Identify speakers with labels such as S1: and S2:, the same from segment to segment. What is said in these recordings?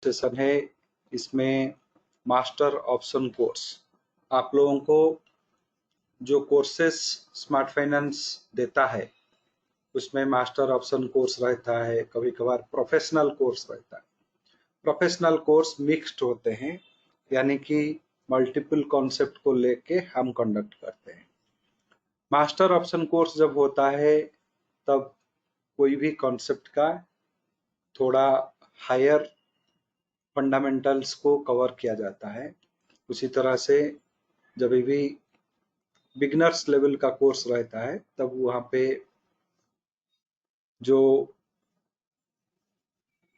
S1: Session है, इसमें master option course. आप लोगों को जो कोर्सेस स्मार्ट फाइनेंस देता है उसमें मास्टर ऑप्शन कोर्स रहता है, कभी कभार प्रोफेशनल कोर्स रहता है। प्रोफेशनल कोर्स मिक्स्ड होते हैं, यानी कि मल्टीपल कॉन्सेप्ट को लेके हम कंडक्ट करते हैं। मास्टर ऑप्शन कोर्स जब होता है तब कोई भी कॉन्सेप्ट का थोड़ा हायर फंडामेंटल्स को कवर किया जाता है। उसी तरह से जब भी बिगनर्स लेवल का कोर्स रहता है तब वहाँ पे जो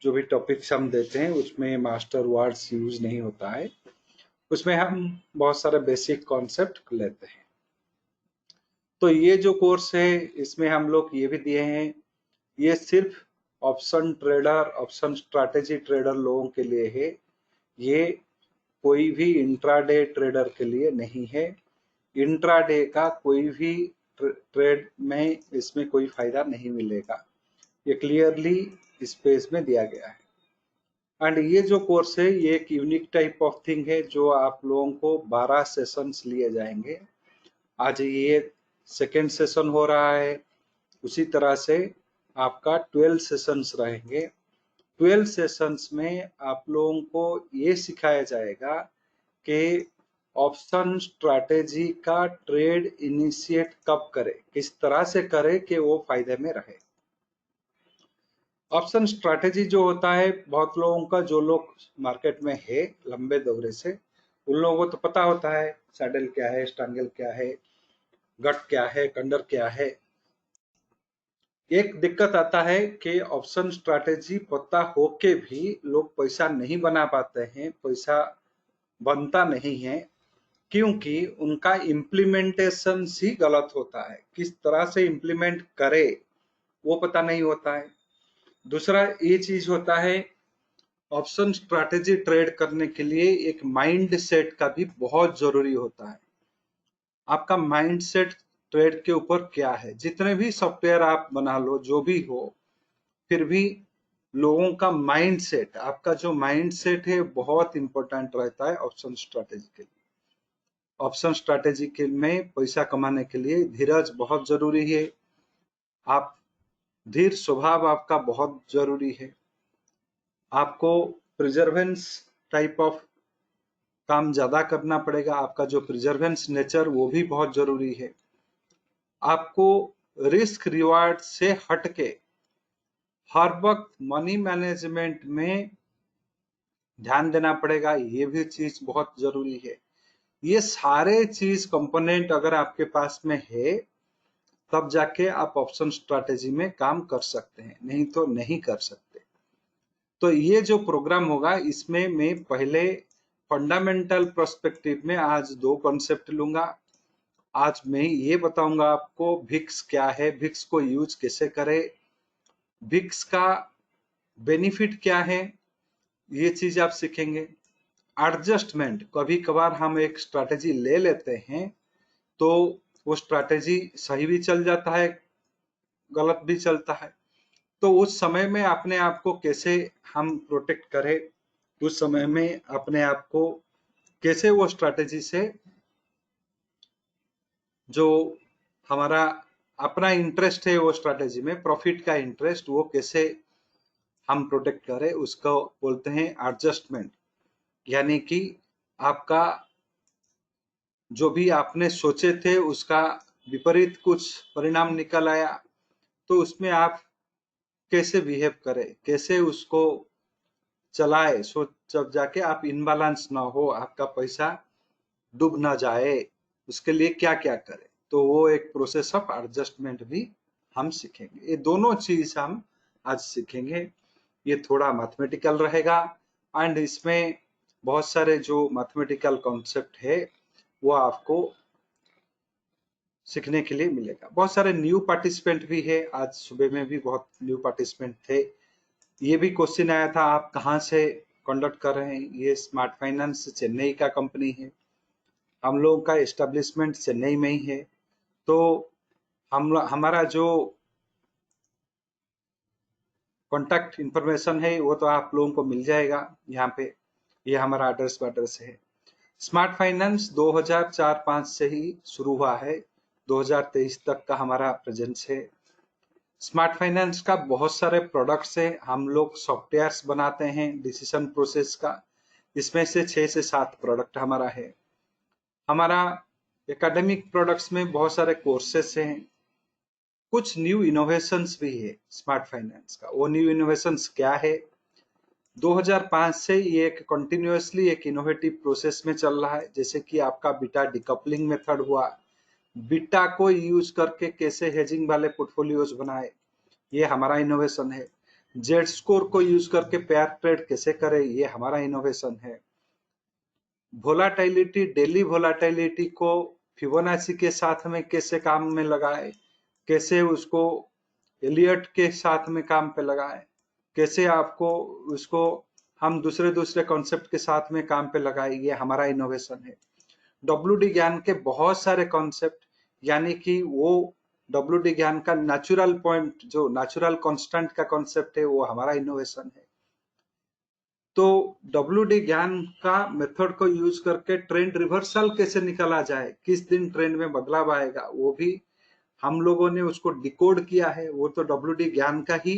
S1: भी टॉपिक्स हम देते हैं उसमें मास्टर वर्ड्स यूज नहीं होता है, उसमें हम बहुत सारे बेसिक कॉन्सेप्ट लेते हैं। तो ये जो कोर्स है इसमें हम लोग ये भी दिए हैं, ये सिर्फ option trader, option strategy trader लोगों के लिए है, ये कोई भी इंट्राडे ट्रेडर के लिए नहीं है। इंट्राडे का कोई भी ट्रेड में इसमें कोई फायदा नहीं मिलेगा, ये क्लियरली इस पेज में दिया गया है। एंड ये जो कोर्स है ये एक यूनिक टाइप ऑफ थिंग है जो आप लोगों को 12 सेशंस लिए जाएंगे। आज ये सेकेंड सेशन हो रहा है, उसी तरह से आपका 12 सेशंस रहेंगे। 12 सेशंस में आप लोगों को ये सिखाया जाएगा कि ऑप्शन स्ट्रैटेजी का ट्रेड इनिशिएट कब करे, किस तरह से करे कि वो फायदे में रहे। ऑप्शन स्ट्रैटेजी जो होता है बहुत लोगों का, जो लोग मार्केट में है लंबे दौरे से, उन लोगों को तो पता होता है सैडल क्या है, स्ट्रैंगल क्या है, गट क्या है, कंडर क्या है। एक दिक्कत आता है कि ऑप्शन स्ट्रैटेजी पता होके भी लोग पैसा नहीं बना पाते हैं, पैसा बनता नहीं है, क्योंकि उनका इम्प्लीमेंटेशन ही गलत होता है। किस तरह से इम्प्लीमेंट करे वो पता नहीं होता है। दूसरा ये चीज होता है, ऑप्शन स्ट्रैटेजी ट्रेड करने के लिए एक माइंड सेट का भी बहुत जरूरी होता है। आपका माइंड सेट ट्रेड के ऊपर क्या है, जितने भी सॉफ्टवेयर आप बना लो जो भी हो, फिर भी लोगों का माइंड सेट, आपका जो माइंड सेट है बहुत इंपॉर्टेंट रहता है ऑप्शन स्ट्रैटेजी के लिए। ऑप्शन स्ट्रैटेजी के में पैसा कमाने के लिए धीरज बहुत जरूरी है, आप धीर स्वभाव आपका बहुत जरूरी है, आपको प्रिजर्वेंस टाइप ऑफ काम ज्यादा करना पड़ेगा, आपका जो प्रिजर्वेंस नेचर वो भी बहुत जरूरी है। आपको रिस्क रिवार्ड से हटके हर वक्त मनी मैनेजमेंट में ध्यान देना पड़ेगा, ये भी चीज बहुत जरूरी है। ये सारे चीज कंपोनेंट अगर आपके पास में है तब जाके आप ऑप्शन स्ट्रैटेजी में काम कर सकते हैं, नहीं तो नहीं कर सकते। तो ये जो प्रोग्राम होगा इसमें मैं पहले फंडामेंटल पर्सपेक्टिव में आज 2 कॉन्सेप्ट लूंगा। आज मैं ये बताऊंगा आपको भिक्स क्या है, भिक्स को यूज कैसे करें, भिक्स का बेनिफिट क्या है, ये चीज आप सीखेंगे। एडजस्टमेंट, कभी कभार हम एक स्ट्रैटेजी ले लेते हैं तो वो स्ट्रैटेजी सही भी चल जाता है, गलत भी चलता है, तो उस समय में अपने आप को कैसे हम प्रोटेक्ट करें, उस समय में अपने आप को कैसे वो स्ट्रैटेजी से जो हमारा अपना इंटरेस्ट है वो स्ट्रैटेजी में प्रॉफिट का इंटरेस्ट वो कैसे हम प्रोटेक्ट करें, उसको बोलते हैं एडजस्टमेंट। यानी कि आपका जो भी आपने सोचे थे उसका विपरीत कुछ परिणाम निकल आया, तो उसमें आप कैसे बिहेव करें, कैसे उसको चलाए, सो जब जाके आप इनबैलेंस ना हो, आपका पैसा डूब ना जाए, उसके लिए क्या क्या करें। तो वो एक प्रोसेस ऑफ एडजस्टमेंट भी हम सीखेंगे। ये दोनों चीज हम आज सीखेंगे। ये थोड़ा मैथमेटिकल रहेगा एंड इसमें बहुत सारे जो मैथमेटिकल कॉन्सेप्ट है वो आपको सीखने के लिए मिलेगा। बहुत सारे न्यू पार्टिसिपेंट भी है, आज सुबह में भी बहुत न्यू पार्टिसिपेंट थे। ये भी क्वेश्चन आया था आप कहाँ से कंडक्ट कर रहे हैं, ये स्मार्ट फाइनेंस चेन्नई का कंपनी है, हम लोग का एस्टेब्लिशमेंट चेन्नई में ही है। तो हमारा जो कॉन्टैक्ट इंफॉर्मेशन है वो तो आप लोगों को मिल जाएगा यहाँ पे, ये हमारा एड्रेस है। स्मार्ट फाइनेंस 2004-5 से ही शुरू हुआ है, 2023 तक का हमारा प्रेजेंस है। स्मार्ट फाइनेंस का बहुत सारे प्रोडक्ट्स है, हम लोग सॉफ्टवेयर्स बनाते हैं डिसीजन प्रोसेस का, इसमें से 6 से 7 प्रोडक्ट हमारा है। हमारा एकेडमिक प्रोडक्ट्स में बहुत सारे कोर्सेस हैं, कुछ न्यू इनोवेशंस भी है स्मार्ट फाइनेंस का। वो न्यू इनोवेशंस क्या है? 2005 से ये एक कंटिन्यूअसली एक इनोवेटिव प्रोसेस में चल रहा है, जैसे कि आपका बीटा डिकपलिंग मेथड हुआ, बीटा को यूज करके कैसे हेजिंग वाले पोर्टफोलियोज बनाए, ये हमारा इनोवेशन है। जेड स्कोर को यूज करके पेयर ट्रेड कैसे करे, ये हमारा इनोवेशन है। वोलाटिलिटी, डेली वोलाटिलिटी को फिबोनाची के साथ में कैसे काम में लगाए, कैसे उसको एलियट के साथ में काम पे लगाए, कैसे आपको उसको हम दूसरे दूसरे कॉन्सेप्ट के साथ में काम पे लगाए, ये हमारा इनोवेशन है। डब्ल्यूडी ज्ञान के बहुत सारे कॉन्सेप्ट, यानी कि वो डब्ल्यूडी ज्ञान का नेचुरल पॉइंट, जो नेचुरल कांस्टेंट का कॉन्सेप्ट है, वो हमारा इनोवेशन है। तो डब्ल्यूडी ज्ञान का मेथड को यूज करके ट्रेंड रिवर्सल कैसे निकाला जाए, किस दिन ट्रेंड में बदलाव आएगा, वो भी हम लोगों ने उसको डिकोड किया है। वो तो डब्ल्यूडी ज्ञान का ही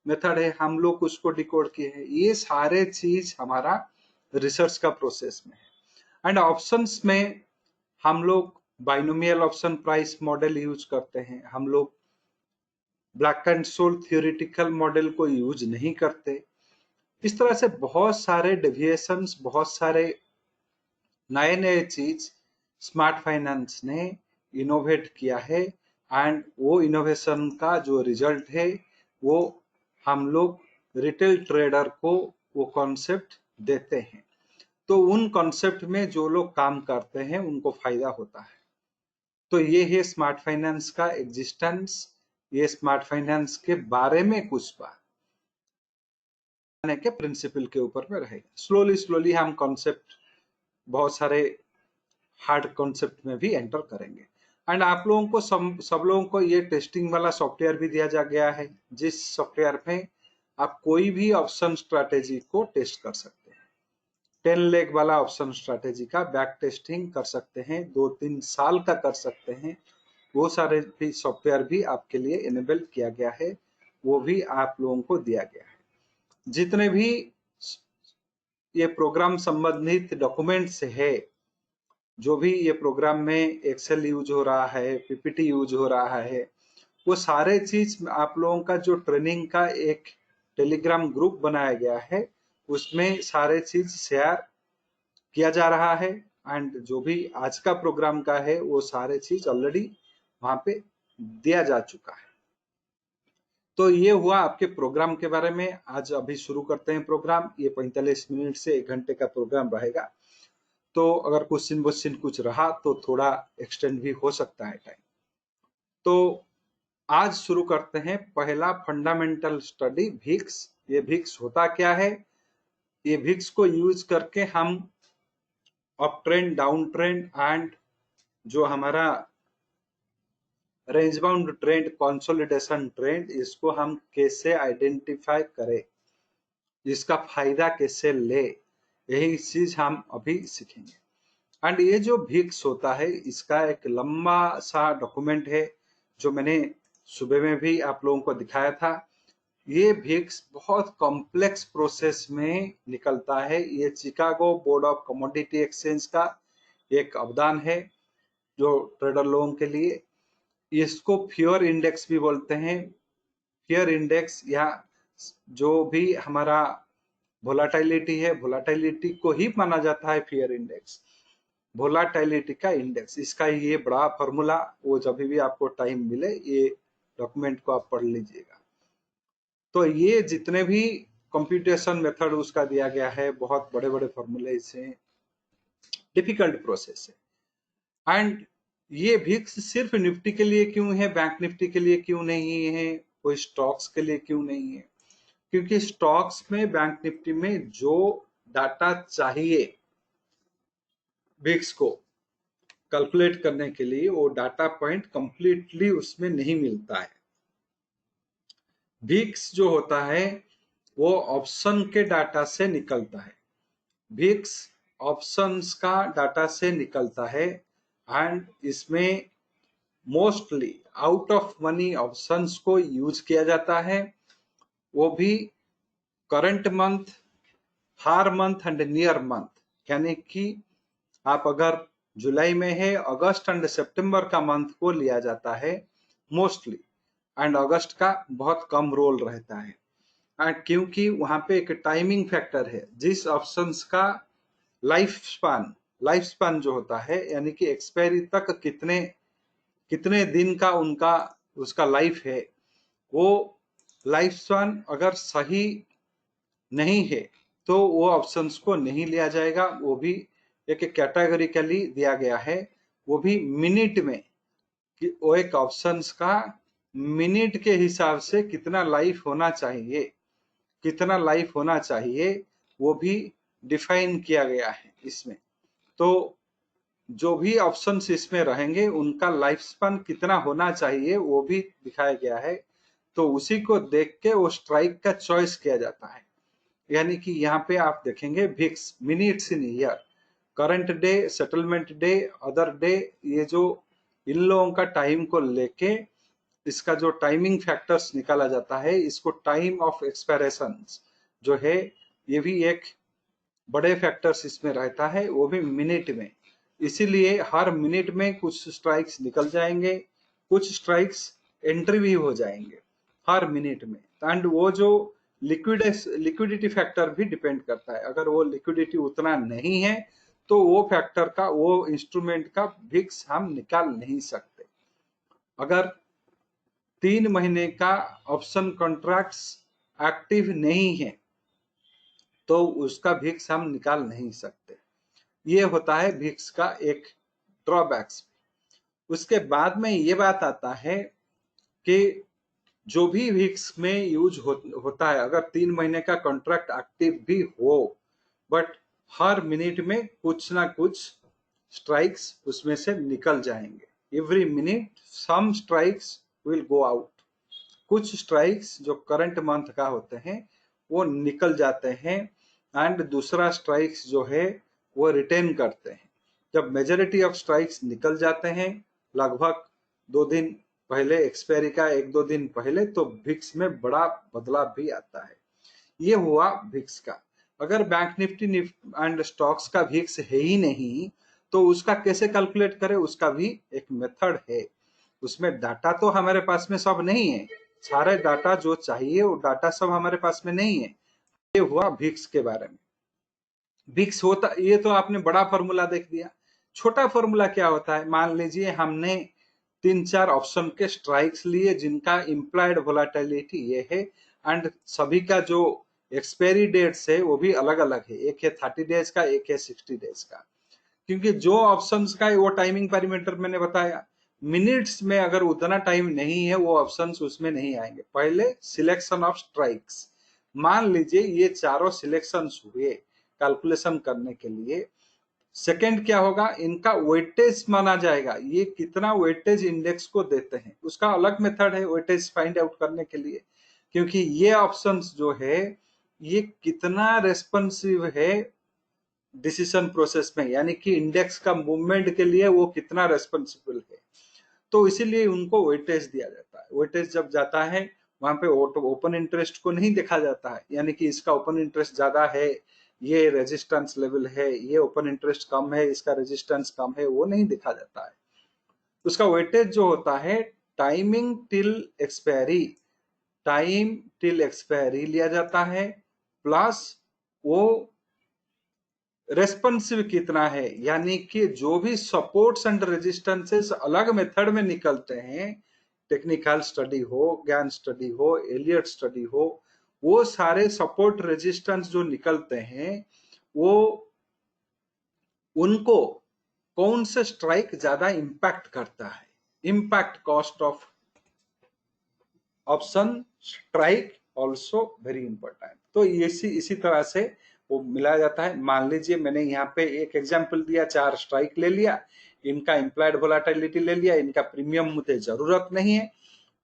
S1: मेथड है, हम लोग उसको डिकोड किए हैं। ये सारे चीज हमारा रिसर्च का प्रोसेस में है। एंड ऑप्शंस में हम लोग binomial option price model use करते हैं, हम लोग black and Scholes theoretical model को यूज नहीं करते। इस तरह से बहुत सारे डेविएशंस, बहुत सारे नए नए चीज स्मार्ट फाइनेंस ने इनोवेट किया है। एंड वो इनोवेशन का जो रिजल्ट है वो हम लोग रिटेल ट्रेडर को वो कॉन्सेप्ट देते हैं। तो उन कॉन्सेप्ट में जो लोग काम करते हैं उनको फायदा होता है। तो ये है स्मार्ट फाइनेंस का एग्जिस्टेंस, ये स्मार्ट फाइनेंस के बारे में कुछ बात के प्रिंसिपल के ऊपर में रहेगा। स्लोली स्लोली हम कॉन्सेप्ट, बहुत सारे हार्ड कॉन्सेप्ट में भी एंटर करेंगे। एंड आप लोगों को सब लोगों को ये टेस्टिंग वाला सॉफ्टवेयर भी दिया जा गया है, जिस सॉफ्टवेयर में आप कोई भी ऑप्शन स्ट्रैटेजी को टेस्ट कर सकते हैं। 10 लेग वाला ऑप्शन स्ट्रैटेजी का बैक टेस्टिंग कर सकते हैं, 2-3 साल का कर सकते हैं। वो सारे भी सॉफ्टवेयर भी आपके लिए इनेबल किया गया है, वो भी आप लोगों को दिया गया है। जितने भी ये प्रोग्राम संबंधित डॉक्यूमेंट्स है, जो भी ये प्रोग्राम में एक्सेल यूज हो रहा है, पीपीटी यूज हो रहा है, वो सारे चीज आप लोगों का जो ट्रेनिंग का एक टेलीग्राम ग्रुप बनाया गया है, उसमें सारे चीज शेयर किया जा रहा है। एंड जो भी आज का प्रोग्राम का है वो सारे चीज ऑलरेडी वहां पे दिया जा चुका है। तो ये हुआ आपके प्रोग्राम के बारे में। आज अभी शुरू करते हैं प्रोग्राम। ये 45 मिनट से 1 घंटे का प्रोग्राम रहेगा। तो अगर क्वेश्चन कुछ रहा तो थोड़ा एक्सटेंड भी हो सकता है टाइम। तो आज शुरू करते हैं पहला फंडामेंटल स्टडी, भिक्स। ये भिक्स होता क्या है? ये भिक्स को यूज करके हम up trend, down trend and जो हमारा range bound trend, consolidation trend, इसको हम कैसे आइडेंटिफाई करें, इसका फायदा कैसे ले, यही चीज हम अभी सीखेंगे। एंड ये जो भिक्स होता है, इसका एक लंबा सा डॉक्यूमेंट है जो मैंने सुबह में भी आप लोगों को दिखाया था। ये भिक्स बहुत कॉम्प्लेक्स प्रोसेस में निकलता है। ये Chicago board of commodity exchange का एक अवदान है जो ट्रेडर लोगों के लिए। इसको फ्योर इंडेक्स भी बोलते हैं। फ्योर इंडेक्स या जो भी हमारा वोलाटिलिटी है, वोलाटिलिटी को ही माना जाता है फ्योर इंडेक्स, वोलाटिलिटी का इंडेक्स। इसका ये बड़ा फॉर्मूला, वो जब भी आपको टाइम मिले ये डॉक्यूमेंट को आप पढ़ लीजिएगा। तो ये जितने भी कंप्यूटेशन मेथड उसका दिया गया है, बहुत बड़े बड़े फॉर्मूले से, डिफिकल्ट प्रोसेस है। एंड ये भिक्स सिर्फ निफ्टी के लिए क्यों है, बैंक निफ्टी के लिए क्यों नहीं है, कोई स्टॉक्स के लिए क्यों नहीं है? क्योंकि स्टॉक्स में, बैंक निफ्टी में जो डाटा चाहिए भिक्स को कैलकुलेट करने के लिए, वो डाटा पॉइंट कंप्लीटली उसमें नहीं मिलता है। VIX जो होता है वो ऑप्शन के डाटा से निकलता है। VIX ऑप्शंस का डाटा से निकलता है एंड इसमें mostly out of money options को यूज किया जाता है, वो भी करंट मंथ, हार मंथ एंड नियर मंथ, यानी कि आप अगर जुलाई में है, अगस्त एंड सितंबर का मंथ को लिया जाता है मोस्टली, एंड अगस्त का बहुत कम रोल रहता है। एंड क्योंकि वहां पे एक टाइमिंग फैक्टर है, जिस ऑप्शंस का लाइफ स्पान जो होता है, यानी कि एक्सपायरी तक कितने कितने दिन का उनका उसका लाइफ है, वो लाइफ स्पान अगर सही नहीं है तो वो ऑप्शंस को नहीं लिया जाएगा। वो भी एक कैटेगरिकली दिया गया है, वो भी मिनट में, कि वो एक ऑप्शंस का मिनट के हिसाब से कितना लाइफ होना चाहिए, कितना लाइफ होना चाहिए, वो भी डिफाइन किया गया है इसमें। तो जो भी ऑप्शंस इसमें रहेंगे उनका लाइफ स्पान कितना होना चाहिए वो भी दिखाया गया है। तो उसी को देख के वो स्ट्राइक का चॉइस किया जाता है। यानी कि यहाँ पे आप देखेंगे VIX minutes in year, current day, settlement day, other day, ये जो इन लोगों का टाइम को लेके इसका जो टाइमिंग फैक्टर्स निकाला जाता है, इसको टाइम ऑफ एक्सपायरेशन जो है, ये भी एक बड़े फैक्टर्स इसमें रहता है, वो भी मिनट में। इसीलिए हर मिनट में कुछ स्ट्राइक्स निकल जाएंगे, कुछ स्ट्राइक्स एंट्री भी हो जाएंगे हर मिनट में। एंड वो जो लिक्विडिटी फैक्टर भी डिपेंड करता है, अगर वो लिक्विडिटी उतना नहीं है तो वो फैक्टर का, वो इंस्ट्रूमेंट का VIX हम निकाल नहीं सकते। अगर 3 महीने का ऑप्शन कॉन्ट्रैक्ट्स एक्टिव नहीं है तो उसका VIX हम निकाल नहीं सकते। ये होता है VIX का एक ड्रॉबैक्स। उसके बाद में ये बात आता है कि जो भी VIX में यूज होता है, अगर 3 महीने का कॉन्ट्रैक्ट एक्टिव भी हो, बट हर मिनट में कुछ ना कुछ स्ट्राइक्स उसमें से निकल जाएंगे। Every minute some strikes will go out. कुछ स्ट्राइक्स जो करंट मंथ का होते हैं वो निकल जाते हैं, एंड दूसरा स्ट्राइक्स जो है वो रिटेन करते हैं। जब मेजोरिटी ऑफ स्ट्राइक्स निकल जाते हैं लगभग 2 दिन पहले एक्सपायरी का, 1-2 दिन पहले, तो VIX में बड़ा बदलाव भी आता है। ये हुआ VIX का। अगर बैंक निफ्टी एंड स्टॉक्स का VIX है ही नहीं तो उसका कैसे कैलकुलेट करें, उसका भी एक मेथड है। उसमें डाटा तो हमारे पास में सब नहीं है, सारे डाटा जो चाहिए वो डाटा सब हमारे पास में नहीं है। ये हुआ VIX के बारे में। VIX होता, ये तो आपने बड़ा फॉर्मूला देख दिया। छोटा फॉर्मूला क्या होता है, मान लीजिए हमने 3-4 ऑप्शन के स्ट्राइक्स लिए जिनका इम्प्लाइड वोलाटिलिटी ये है, एंड सभी का जो एक्सपायरी डेट्स है वो भी अलग अलग है, एक है 30 डेज का, एक है 60 डेज का। क्योंकि जो ऑप्शंस का है वो टाइमिंग पैरामीटर मैंने बताया, मिनट्स में अगर उतना टाइम नहीं है वो ऑप्शंस उसमें नहीं आएंगे। पहले सिलेक्शन ऑफ स्ट्राइक्स, मान लीजिए ये चारों सिलेक्शंस हुए कैलकुलेशन करने के लिए। सेकंड क्या होगा, इनका वेटेज माना जाएगा, ये कितना वेटेज इंडेक्स को देते हैं, उसका अलग मेथड है वेटेज फाइंड आउट करने के लिए। क्योंकि ये ऑप्शंस जो है ये कितना रेस्पॉन्सिव है डिसीजन प्रोसेस में, यानी कि इंडेक्स का मूवमेंट के लिए वो कितना रेस्पॉन्सिबल है, तो इसीलिए उनको वेटेज दिया जाता है। वेटेज जब जाता है वहां पे ओपन इंटरेस्ट को नहीं देखा जाता है, यानी कि इसका ओपन इंटरेस्ट ज्यादा है, ये रेजिस्टेंस लेवल है, ये ओपन इंटरेस्ट कम है, इसका रेजिस्टेंस कम है, वो नहीं देखा जाता है। उसका वेटेज जो होता है timing till expiry, time till expiry लिया जाता है, प्लस वो रेस्पॉन्सिव कितना है, यानी कि जो भी सपोर्ट्स एंड रेजिस्टेंसेस अलग मेथड में निकलते हैं, टेक्निकल स्टडी हो, ज्ञान स्टडी हो, एलियट स्टडी हो, वो सारे सपोर्ट रेजिस्टेंस जो निकलते हैं वो उनको कौन से स्ट्राइक ज्यादा इंपैक्ट करता है, impact cost of option strike also very important. तो इसी तरह से वो मिलाया जाता है। मान लीजिए मैंने यहाँ पे एक एग्जांपल दिया, 4 स्ट्राइक ले लिया, इनका इम्प्लाइड वोलाटिलिटी ले लिया, इनका प्रीमियम मुझे जरूरत नहीं है,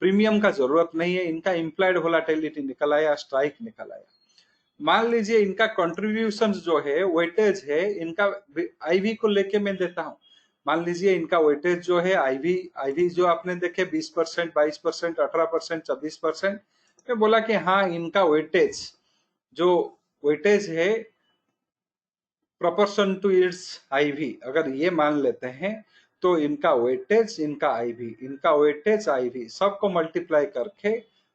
S1: प्रीमियम का जरूरत नहीं है, इनका इम्प्लाइड वोलेटिलिटी निकल आया, स्ट्राइक निकल आया। मान लीजिए इनका कंट्रीब्यूशन जो है, वेटेज है इनका, आईवी को लेके मैं देता हूं। मान लीजिए इनका वेटेज जो है आईवी, आईवी जो आपने देखे 20%, 22%, 18%, 26%, मैं बोला कि हाँ इनका वेटेज, जो वेटेज है प्रोपोर्शन टू इट्स आईवी, अगर ये मान लेते हैं तो इनका वेटेज, इनका आईवी, इनका वेटेज आईवी सबको मल्टीप्लाई करके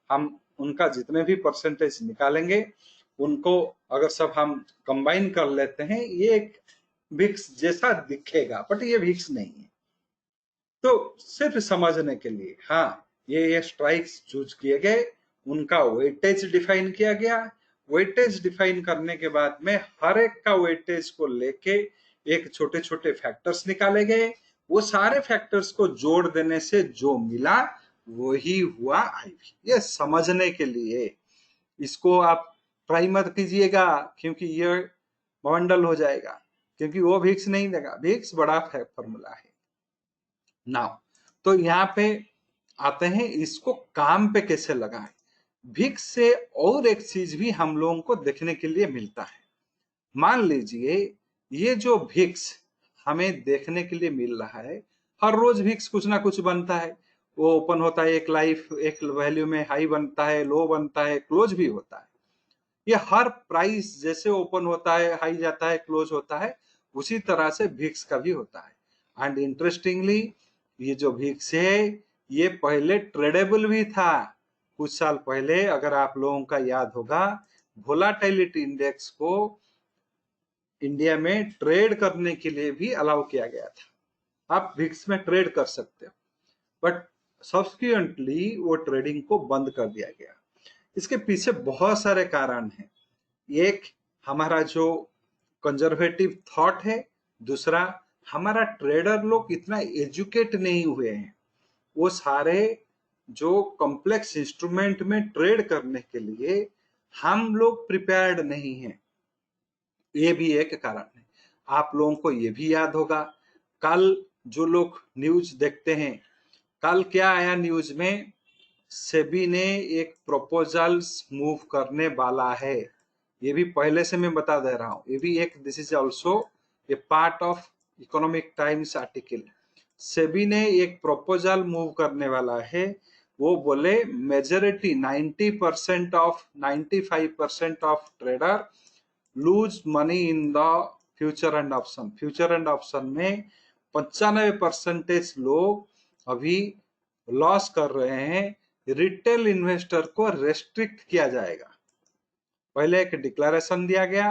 S1: हम उनका जितने भी परसेंटेज निकालेंगे उनको अगर सब हम कंबाइन कर लेते हैं, ये एक भिक्स जैसा दिखेगा, बट ये भिक्स नहीं है। तो सिर्फ समझने के लिए, हाँ ये स्ट्राइक्स चूज किए गए, उनका वेटेज डिफाइन किया गया, वेटेज डिफाइन करने के बाद में हर एक का वेटेज को लेके एक छोटे छोटे फैक्टर्स निकाले गए, वो सारे फैक्टर्स को जोड़ देने से जो मिला वही हुआ आईवी। ये समझने के लिए, इसको आप ट्राई मत कीजिएगा क्योंकि ये बवंडल हो जाएगा, क्योंकि वो भिक्स नहीं देगा, भिक्स बड़ा फॉर्मूला है नाउ। तो यहाँ पे आते हैं, इसको काम पे कैसे लगाएं। भिक्स से और एक चीज भी हम लोगों को देखने के लिए मिलता है। मान लीजिए ये जो भिक्स हमें देखने के लिए मिल रहा है, हर रोज भिक्स कुछ ना कुछ बनता है, वो ओपन होता है, एक लाइफ एक वैल्यू में हाई बनता है, लो बनता है, क्लोज भी होता है। ये हर प्राइस जैसे ओपन होता है, हाई जाता है, क्लोज होता है, उसी तरह से भिक्स का भी होता है। एंड इंटरेस्टिंगली ये जो भिक्स है ये पहले ट्रेडेबल भी था। कुछ साल पहले अगर आप लोगों का याद होगा, वोलेटिलिटी इंडेक्स को इंडिया में ट्रेड करने के लिए भी अलाउ किया गया था, आप भिक्स में ट्रेड कर सकते हो, बट सब्सिक्वेंटली वो ट्रेडिंग को बंद कर दिया गया। इसके पीछे बहुत सारे कारण हैं। एक हमारा जो कंजर्वेटिव थॉट है, दूसरा हमारा ट्रेडर लोग इतना एजुकेट नहीं हुए हैं, वो सारे जो कॉम्प्लेक्स इंस्ट्रूमेंट में ट्रेड करने के लिए हम लोग प्रिपेयर्ड नहीं हैं, ये भी एक कारण है। आप लोगों को ये भी याद होगा, कल जो लोग न्यूज देखते हैं, कल क्या आया न्यूज में, सेबी ने एक प्रपोजल मूव करने वाला है। ये भी पहले से मैं बता दे रहा हूँ, ये भी एक, this is also a part of economic times article. SEBI ने एक प्रपोजल मूव करने वाला है, वो बोले majority 90% of 95% of trader lose money in the future and option. Future and option में 95% लोग अभी लॉस कर रहे हैं। रिटेल इन्वेस्टर को रेस्ट्रिक्ट किया जाएगा। पहले एक डिक्लेरेशन दिया गया,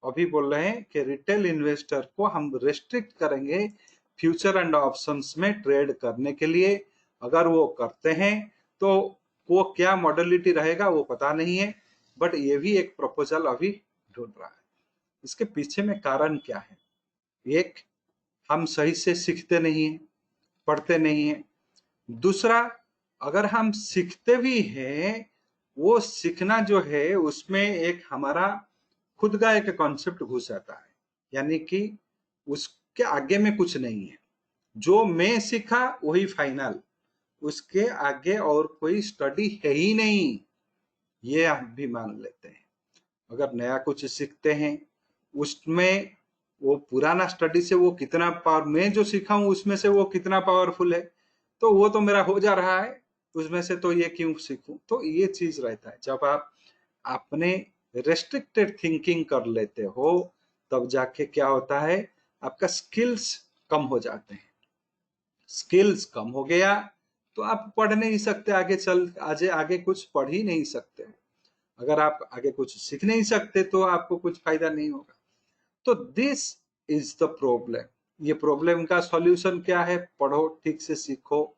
S1: अभी बोल रहे हैं कि रिटेल इन्वेस्टर को हम रेस्ट्रिक्ट करेंगे फ्यूचर एंड ऑप्शंस में ट्रेड करने के लिए। अगर वो करते हैं तो वो क्या मॉडलिटी रहेगा वो पता नहीं है, बट ये भी एक प्रपोजल अभी ढूंढ रहा है। इसके पीछे में कारण क्या है? एक, हम सही से सीखते नहीं है, पढ़ते नहीं है। दूसरा, अगर हम सीखते भी हैं, वो सीखना जो है उसमें एक हमारा खुद का एक कॉन्सेप्ट घुस आता है, यानी कि उसके आगे में कुछ नहीं है। जो मैं सीखा वही फाइनल, उसके आगे और कोई स्टडी है ही नहीं, ये आप भी मान लेते हैं। अगर नया कुछ सीखते हैं उसमें वो पुराना स्टडी से वो कितना पावर, मैं जो सीखा हूं उसमें से वो कितना पावरफुल है, तो वो तो मेरा हो जा रहा है उसमें से, तो ये क्यों सीखूं। तो ये चीज रहता है, जब आप अपने रेस्ट्रिक्टेड थिंकिंग कर लेते हो तब जाके क्या होता है, आपका स्किल्स कम हो जाते हैं। स्किल्स कम हो गया तो आप पढ़ नहीं सकते, आगे चल आगे कुछ पढ़ ही नहीं सकते। अगर आप आगे कुछ सीख नहीं सकते तो आपको कुछ फायदा नहीं होगा। तो दिस इज द प्रॉब्लम। ये प्रॉब्लम का सॉल्यूशन क्या है? पढ़ो, ठीक से सीखो,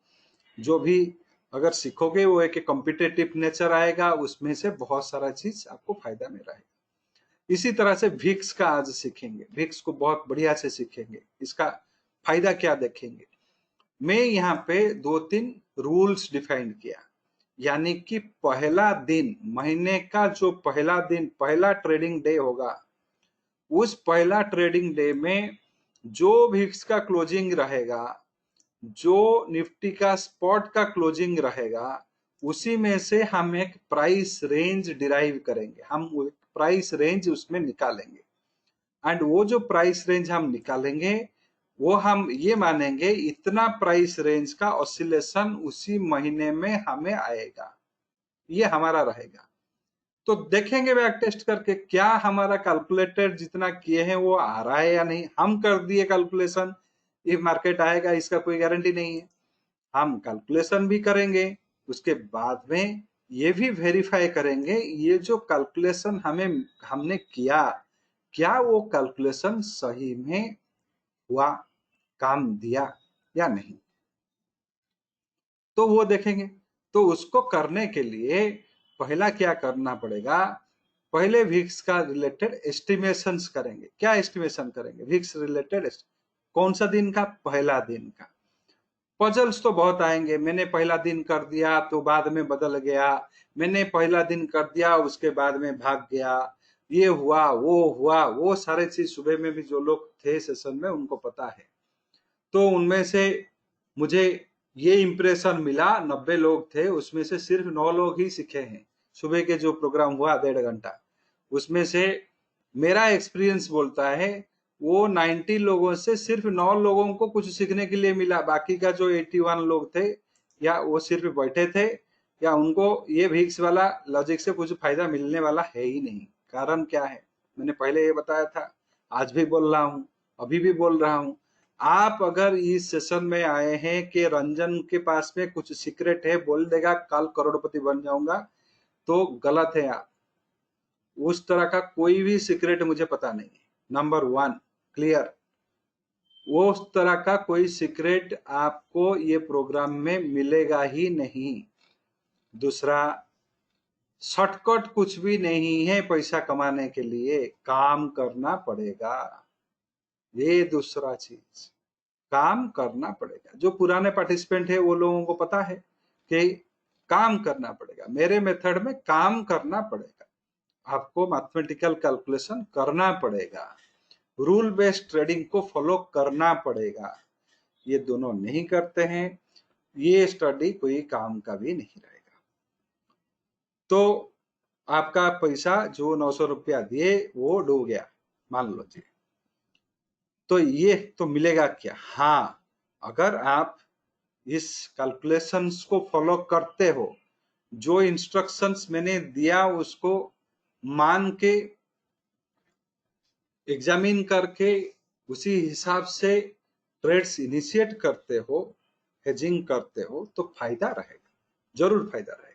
S1: जो भी अगर सीखोगे वो एक कॉम्पिटिटिव नेचर आएगा, उसमें से बहुत सारा चीज आपको फायदा में रहेगा। इसी तरह से भिक्स का आज सीखेंगे, भिक्स को बहुत बढ़िया से सीखेंगे, इसका फायदा क्या देखेंगे। मैं यहाँ पे 2-3 रूल्स डिफाइन किया, यानी कि पहला दिन, महीने का जो पहला दिन, पहला ट्रेडिंग डे होगा, उस पहला ट्रेडिंग डे में जो भिक्स का क्लोजिंग रहेगा, जो निफ्टी का स्पॉट का क्लोजिंग रहेगा, उसी में से हम एक प्राइस रेंज डिराइव करेंगे, हम एक प्राइस रेंज उसमें निकालेंगे। एंड वो जो प्राइस रेंज हम निकालेंगे वो हम ये मानेंगे इतना प्राइस रेंज का ऑसिलेशन उसी महीने में हमें आएगा, ये हमारा रहेगा। तो देखेंगे बैक टेस्ट करके क्या हमारा कैलकुलेटेड जितना किए हैं वो आ रहा है या नहीं। हम कर दिए कैलकुलेशन, ये मार्केट आएगा इसका कोई गारंटी नहीं है। हम कैलकुलेशन भी करेंगे, उसके बाद में ये भी वेरीफाई करेंगे ये जो कैलकुलेशन हमने किया, क्या वो कैलकुलेशन सही में हुआ, काम दिया या नहीं, तो वो देखेंगे। तो उसको करने के लिए पहला क्या करना पड़ेगा, पहले विक्स का रिलेटेड एस्टिमेशंस करेंगे। क्या एस्टिमेशन करेंगे विक्स रिलेटेड, कौन सा दिन का, पहला दिन का। पजल्स तो बहुत आएंगे, मैंने पहला दिन कर दिया तो बाद में बदल गया, मैंने पहला दिन कर दिया उसके बाद में भाग गया, ये हुआ, वो सारे चीज सुबह में भी जो लोग थे सेशन में उनको पता है। तो उनमें से मुझे ये इम्प्रेशन मिला, 90 लोग थे उसमें से सिर्फ 9 लोग ही सीखे हैं। सुबह के जो प्रोग्राम हुआ 1.5 घंटा, उसमें से मेरा एक्सपीरियंस बोलता है वो 90 लोगों से सिर्फ 9 लोगों को कुछ सीखने के लिए मिला। बाकी का जो 81 लोग थे या वो सिर्फ बैठे थे या उनको ये भिक्स वाला लॉजिक से कुछ फायदा मिलने वाला है ही नहीं। कारण क्या है, मैंने पहले ये बताया था, आज भी बोल रहा हूँ, अभी भी बोल रहा हूँ। आप अगर इस सेशन में आए हैं कि रंजन के पास में कुछ सीक्रेट है, बोल देगा कल करोड़पति बन जाऊंगा, तो गलत है आप। उस तरह का कोई भी सीक्रेट मुझे पता नहीं है, नंबर 1 क्लियर। वो उस तरह का कोई सीक्रेट आपको ये प्रोग्राम में मिलेगा ही नहीं। दूसरा, शॉर्टकट कुछ भी नहीं है पैसा कमाने के लिए, काम करना पड़ेगा। ये दूसरा चीज, काम करना पड़ेगा। जो पुराने पार्टिसिपेंट है वो लोगों को पता है कि काम करना पड़ेगा, मेरे मेथड में काम करना पड़ेगा, आपको मैथमेटिकल कैलकुलेशन करना पड़ेगा, रूल बेस्ड ट्रेडिंग को फॉलो करना पड़ेगा। ये दोनों नहीं करते हैं, ये स्टडी कोई काम का भी नहीं रहेगा। तो आपका पैसा जो 900 रुपया दिए वो डूब गया मान लो जी, तो ये तो मिलेगा क्या। हाँ, अगर आप इस कैलकुलेशंस को फॉलो करते हो, जो इंस्ट्रक्शंस मैंने दिया उसको मान के एग्जामिन करके उसी हिसाब से ट्रेड्स इनिशिएट करते हो, हेजिंग करते हो, तो फायदा रहेगा, जरूर फायदा रहेगा।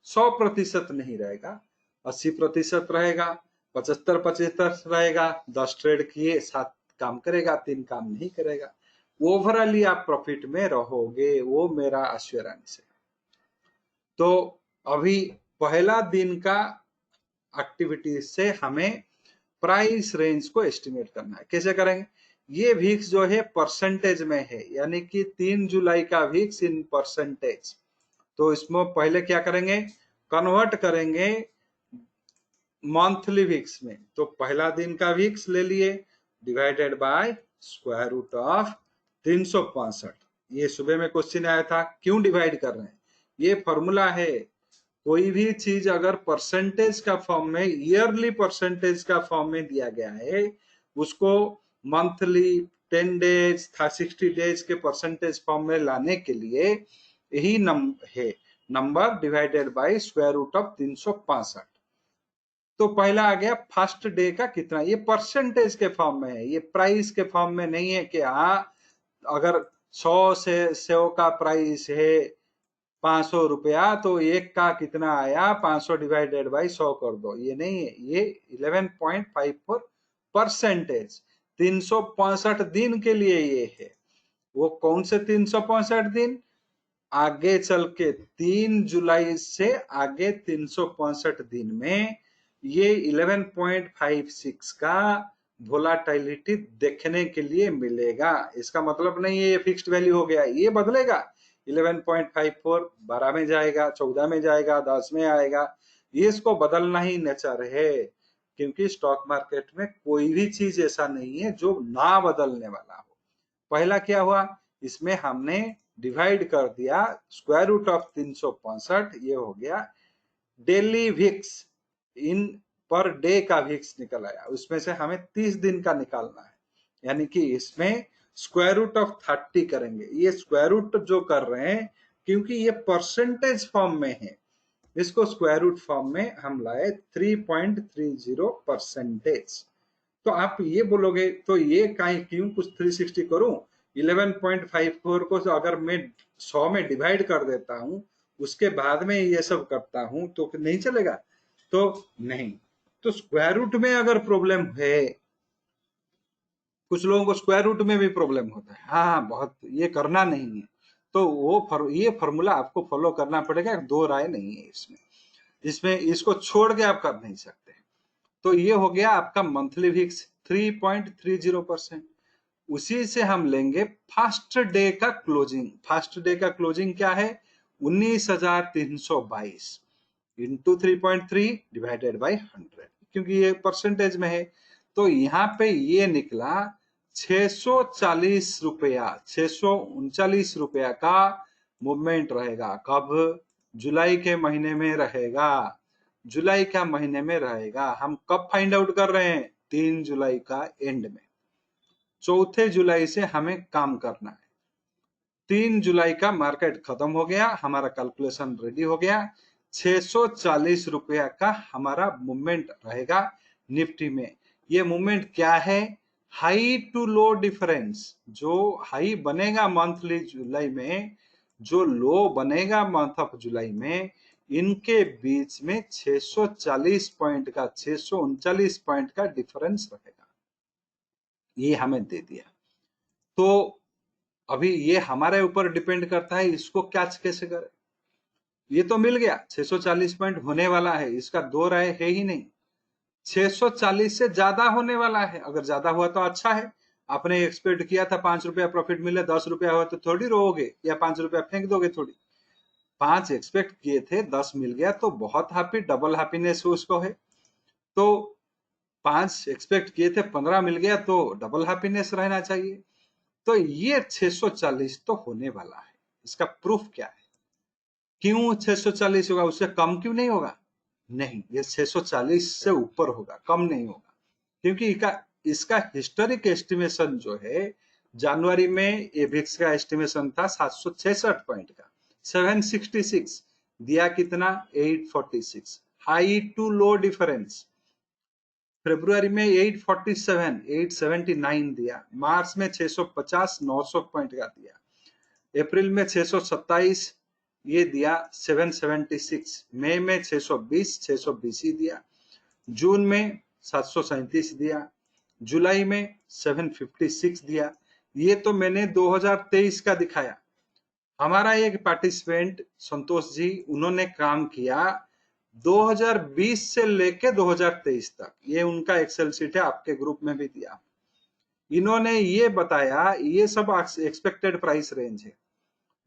S1: 100% नहीं रहेगा, 80% रहेगा, 75-75 रहेगा। 10 ट्रेड किए 7 काम करेगा, 3 काम नहीं करेगा। ओवरऑली आप प्रॉफिट में रहोगे, वो मेरा एश्योरेंस है। तो अभी पहला दिन का एक्टिविटी से हमें प्राइस रेंज को एस्टिमेट करना है। कैसे करेंगे, ये वीक्स जो है परसेंटेज में है, यानी कि 3 जुलाई का वीक्स इन परसेंटेज। तो इसमें पहले क्या करेंगे, कन्वर्ट करेंगे मंथली वीक्स में। तो पहला दिन का वीक्स ले लिए divided by square root of 365। ये सुबह में क्वेश्चन आया था, क्यों डिवाइड कर रहे हैं, ये फॉर्मूला है। कोई भी चीज अगर परसेंटेज का फॉर्म में, ईयरली परसेंटेज का फॉर्म में दिया गया है, उसको मंथली, 10 डेज, 60 डेज के परसेंटेज फॉर्म में लाने के लिए यही है, number divided by square root of 365। तो पहला आ गया फर्स्ट डे का कितना, ये परसेंटेज के फॉर्म में है, ये प्राइस के फॉर्म में नहीं है कि हाँ अगर 100 से सेव का प्राइस है 500 रुपया तो एक का कितना आया, 500 डिवाइडेड बाई 100 कर दो, ये नहीं है। ये 11.54 परसेंटेज 365 दिन के लिए ये है। वो कौन से 365 दिन, आगे चल के 3 जुलाई से आगे 365 दिन में ये 11.56 का वोलाटिलिटी देखने के लिए मिलेगा। इसका मतलब नहीं है ये फिक्स्ड वैल्यू हो गया, ये बदलेगा। 11.54 12 में जाएगा, 14 में जाएगा, 10 में आएगा, ये इसको बदलना ही नेचर है। क्योंकि स्टॉक मार्केट में कोई भी चीज ऐसा नहीं है जो ना बदलने वाला हो। पहला क्या हुआ, इसमें हमने डिवाइड कर दिया स्क्वायर रूट ऑफ 365, ये हो गया डेली विक्स इन पर डे का विक्स निकल आया। उसमें से हमें 30 दिन का निकालना है, यानी कि इसमें स्क्वायर रूट ऑफ 30 करेंगे। ये स्क्वायर रूट जो कर रहे हैं क्योंकि ये परसेंटेज फॉर्म में है, इसको स्क्वायर रूट फॉर्म में हम लाए 3.30 परसेंटेज। तो आप ये बोलोगे तो ये काहे क्यों कुछ 360 करूं, 11.54 को अगर मैं 100 में डिवाइड कर देता हूं उसके बाद में ये सब करता हूं तो नहीं चलेगा? तो नहीं, तो स्क्वायर रूट में अगर प्रॉब्लम है, कुछ लोगों को स्क्वायर रूट में भी प्रॉब्लम होता है, हाँ बहुत, ये करना नहीं है, तो ये फॉर्मूला आपको फॉलो करना पड़ेगा, दो राय नहीं है इसमें, इसमें इसको छोड़ के आप कर नहीं सकते। तो ये हो गया आपका मंथली विक्स 3.30%। उसी से हम लेंगे फर्स्ट डे का क्लोजिंग। फर्स्ट डे का क्लोजिंग क्या है? 19,322 इंटू 3.3 डिवाइडेड बाई 100, क्योंकि ये परसेंटेज में है। तो यहाँ पे ये निकला 640 रुपया, 639 रुपया का मूवमेंट रहेगा। कब? जुलाई के महीने में रहेगा, जुलाई का महीने में रहेगा। हम कब फाइंड आउट कर रहे हैं? 3 जुलाई का एंड में। 4 जुलाई से हमें काम करना है। 3 जुलाई का मार्केट खत्म हो गया, हमारा कैलकुलेशन रेडी हो गया, 640 रुपया का हमारा मूवमेंट रहेगा निफ्टी में। ये मूवमेंट क्या है? High to low difference. जो हाई बनेगा मंथली जुलाई में, जो लो बनेगा मंथ ऑफ जुलाई में, इनके बीच में 640 पॉइंट का, 639 पॉइंट का डिफरेंस रहेगा। ये हमें दे दिया। तो अभी ये हमारे ऊपर डिपेंड करता है इसको क्या कैसे करें। ये तो मिल गया 640 पॉइंट होने वाला है, इसका दो राय है ही नहीं। 640 से ज्यादा होने वाला है, अगर ज्यादा हुआ तो अच्छा है। आपने एक्सपेक्ट किया था 5 रुपया प्रॉफिट मिले, 10 रुपया हुआ तो थोड़ी रोओगे या 5 रुपया फेंक दोगे थोड़ी। 5 एक्सपेक्ट किए थे, 10 मिल गया तो बहुत हैप्पी, डबल हैप्पीनेस उसको है। तो 5 एक्सपेक्ट किए थे, 15 मिल गया तो डबल हैप्पीनेस रहना चाहिए। तो ये 640 तो होने वाला है। इसका प्रूफ क्या है? क्यों 640 होगा? उससे कम क्यों नहीं होगा? नहीं, ये 640 से ऊपर होगा, कम नहीं होगा। क्योंकि इसका हिस्टोरिक एस्टिमेशन जो है, जनवरी में एविक्स का एस्टिमेशन था 766 पॉइंट का, 766 दिया कितना? 846। High to low difference. फरवरी में 847, 879 दिया। मार्च में 650, 900 पॉइंट का दिया। अप्रैल में 627 ये दिया, 776। मई में 620, 620 ही दिया। जून में 737 दिया। जुलाई में 756 दिया। ये तो मैंने 2023 का दिखाया। हमारा एक पार्टिसिपेंट संतोष जी, उन्होंने काम किया 2020 से लेके 2023 तक। ये उनका एक्सेल शीट है, आपके ग्रुप में भी दिया। इन्होंने ये बताया, ये सब एक्सपेक्टेड प्राइस रेंज है,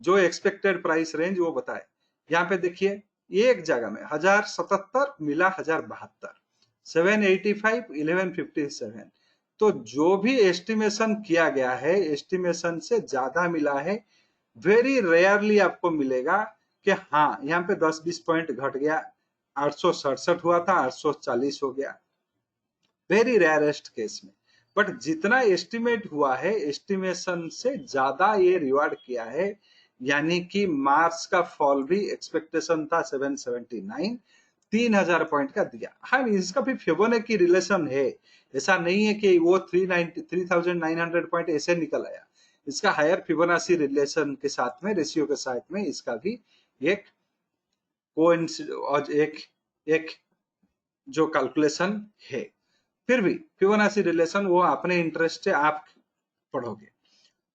S1: जो एक्सपेक्टेड प्राइस रेंज वो बताए। यहाँ पे देखिए, एक जगह में 1077 मिला, 1072, 785, 1157। तो जो भी एस्टिमेशन किया गया है, एस्टिमेशन से ज्यादा मिला है। वेरी रेयरली आपको मिलेगा कि हाँ यहाँ पे 10-20 पॉइंट घट गया, 867 हुआ था 840 हो गया, वेरी रेयरेस्ट केस में। बट जितना एस्टिमेट हुआ है, एस्टिमेशन से ज्यादा ये रिवार्ड किया है। यानी कि मार्च का फॉल भी एक्सपेक्टेशन था 779, 3000 पॉइंट का दिया। हाँ, इसका भी फिबोनाची रिलेशन है, ऐसा नहीं है कि वो 3900 पॉइंट ऐसे निकल आया। इसका हायर फिबोनाची रिलेशन के साथ में, रेशियो के साथ में इसका भी एक कोइंसिडेंस, एक जो कैलकुलेशन है। फिर भी फिबोनाची रिलेशन वो अपने इंटरेस्ट से आप पढ़ोगे।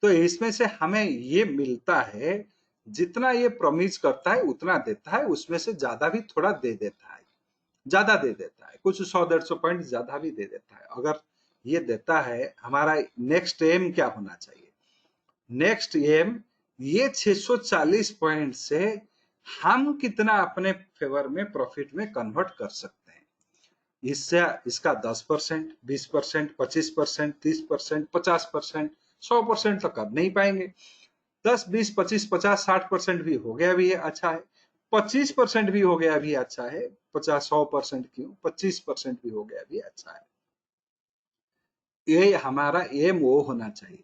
S1: तो इसमें से हमें ये मिलता है, जितना ये प्रॉमिस करता है उतना देता है, उसमें से ज्यादा भी थोड़ा दे देता है, ज्यादा दे देता है, कुछ 100-150 पॉइंट ज्यादा भी दे देता है। अगर ये देता है, हमारा नेक्स्ट एम क्या होना चाहिए? नेक्स्ट एम ये 640 पॉइंट से हम कितना अपने फेवर में, प्रॉफिट में कन्वर्ट कर सकते हैं। इससे इसका 10%, 20%, 25%, 30%, 50%, 100% तो कर नहीं पाएंगे। 10, 20, 25, 50, 60% भी हो गया भी है, अच्छा है। 25% भी हो गया भी अच्छा है। 50, 100% क्यों, 25% भी हो गया भी अच्छा है। ये हमारा एम वो होना चाहिए।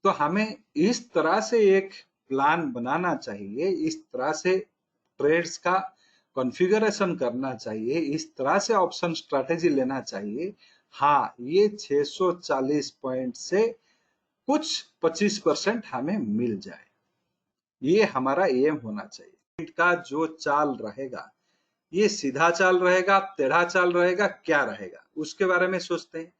S1: तो हमें इस तरह से एक प्लान बनाना चाहिए, इस तरह से ट्रेड्स का कॉन्फ़िगरेशन करना चाहिए, इस तरह से ऑप्शन स्ट्रैटेजी लेना चाहिए। हाँ, ये 640 पॉइंट से कुछ 25% हमें मिल जाए, ये हमारा एम होना चाहिए। का जो चाल रहेगा, ये सीधा चाल रहेगा, टेढ़ा चाल रहेगा, क्या रहेगा, उसके बारे में सोचते हैं।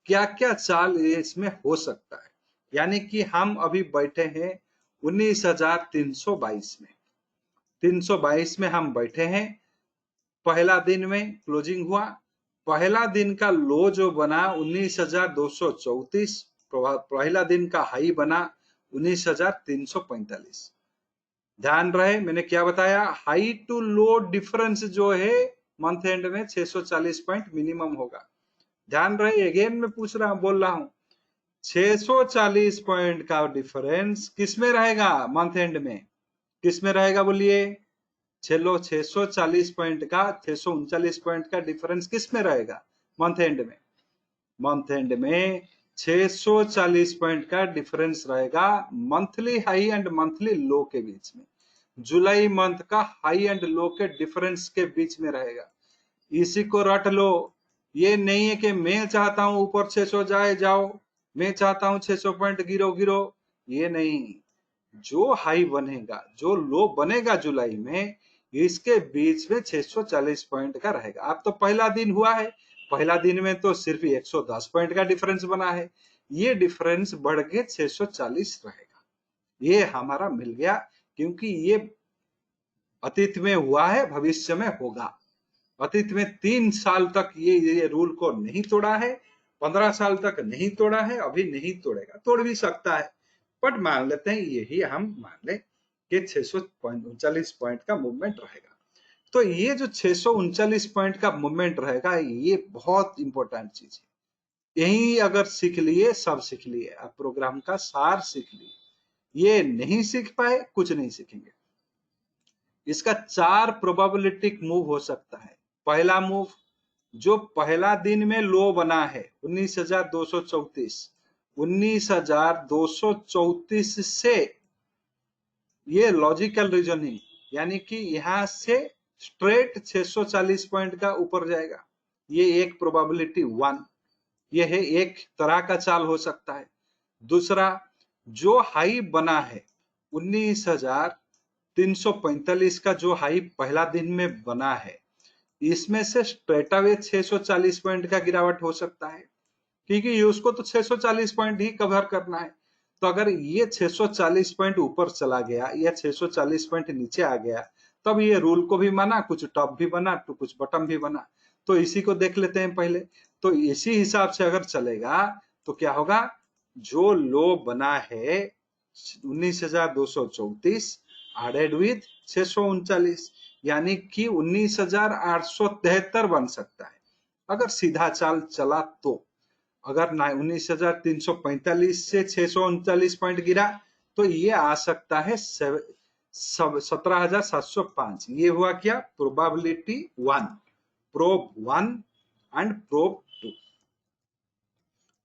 S1: क्या क्या चाल इसमें हो सकता है। यानी कि हम अभी बैठे हैं 19,322 में, 322 में हम बैठे हैं। पहला दिन में क्लोजिंग हुआ, पहला दिन का लो जो बना 19,234, पहला दिन का हाई बना 19,345। ध्यान रहे मैंने क्या बताया, हाई टू लो डिफरेंस जो है मंथ एंड में 640 पॉइंट मिनिमम होगा। ध्यान रहे, अगेन मैं पूछ रहा हूं, बोल रहा हूं, 640 पॉइंट का डिफरेंस किस में रहेगा मंथ एंड में, किस में रहेगा बोलिए। चलो 640 पॉइंट का 639 पॉइंट का डिफरेंस किस में रहेगा मंथ एंड में। मंथ एंड में 640 पॉइंट का डिफरेंस रहेगा मंथली हाई एंड मंथली लो के बीच में। जुलाई मंथ का हाई एंड लो के डिफरेंस के बीच में रहेगा। इसी को रट लो। ये नहीं है कि मैं चाहता हूं ऊपर 600 जाए जाओ, मैं चाहता हूं 600 पॉइंट गिरो गिरो, ये नहीं। जो हाई बनेगा, जो लो बनेगा जुलाई में, इसके बीच में 640 पॉइंट का रहेगा। अब तो पहला दिन हुआ है, पहला दिन में तो सिर्फ 110 पॉइंट का डिफरेंस बना है, ये डिफरेंस बढ़ के 640 रहेगा। ये हमारा मिल गया, क्योंकि ये अतीत में हुआ है, भविष्य में होगा। अतीत में 3 साल तक ये रूल को नहीं तोड़ा है, 15 साल तक नहीं तोड़ा है, अभी नहीं तोड़ेगा, तोड़ भी सकता है। बट मान लेते हैं, यही हम मान ले कि 639 पॉइंट का मूवमेंट रहेगा। तो ये जो 639 पॉइंट का मूवमेंट रहेगा, ये बहुत इंपॉर्टेंट चीज है। यही अगर सीख लिए, सब सीख लिए, आप प्रोग्राम का सार सीख लिए। ये नहीं सीख पाए, कुछ नहीं सीखेंगे। इसका 4 प्रोबेबिलिटी मूव हो सकता है। पहला मूव, जो पहला दिन में लो बना है 19,234, 19,234 से ये लॉजिकल रीजनिंग, यानी कि यहां से स्ट्रेट 640 पॉइंट का ऊपर जाएगा। ये एक प्रोबेबिलिटी 1, ये है एक तरह का चाल हो सकता है। दूसरा, जो हाई बना है 19,345 का, जो हाई पहला दिन में बना है, इसमें से स्ट्रेट अवे 640 पॉइंट का गिरावट हो सकता है, क्योंकि उसको तो 640 पॉइंट ही कवर करना है। तो अगर ये 640 पॉइंट ऊपर चला गया या 640 पॉइंट नीचे आ गया, तब ये रूल को भी माना, कुछ टॉप भी बना तो कुछ बॉटम भी बना। तो इसी को देख लेते हैं पहले। तो इसी हिसाब से अगर चलेगा तो क्या होगा, जो लो बना है 19,234 एडेड विद 639, यानी कि 19,873 बन सकता है अगर सीधा चाल चला तो। अगर 19,345 से 639 पॉइंट गिरा तो ये आ सकता है 17,705। ये हुआ क्या, प्रोबेबिलिटी 1, प्रोब 1 एंड प्रोब 2।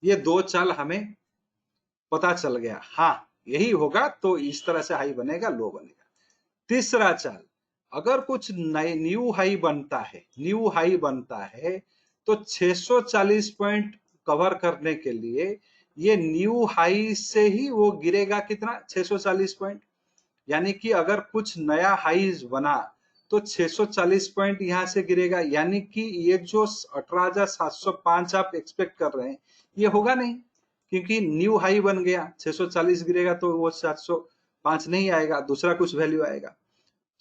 S1: ये दो चाल हमें पता चल गया, हाँ यही होगा, तो इस तरह से हाई बनेगा, लो बनेगा। तीसरा चाल, अगर कुछ न्यू हाई बनता है, न्यू हाई बनता है, तो 640 पॉइंट कवर करने के लिए ये न्यू हाई से ही वो गिरेगा कितना, 640 पॉइंट। यानी कि अगर कुछ नया हाई बना तो 640 पॉइंट यहां से गिरेगा, यानी कि ये जो 18,705 आप एक्सपेक्ट कर रहे हैं, ये होगा नहीं, क्योंकि न्यू हाई बन गया। 640 गिरेगा तो वो 705 नहीं आएगा, दूसरा कुछ वैल्यू आएगा।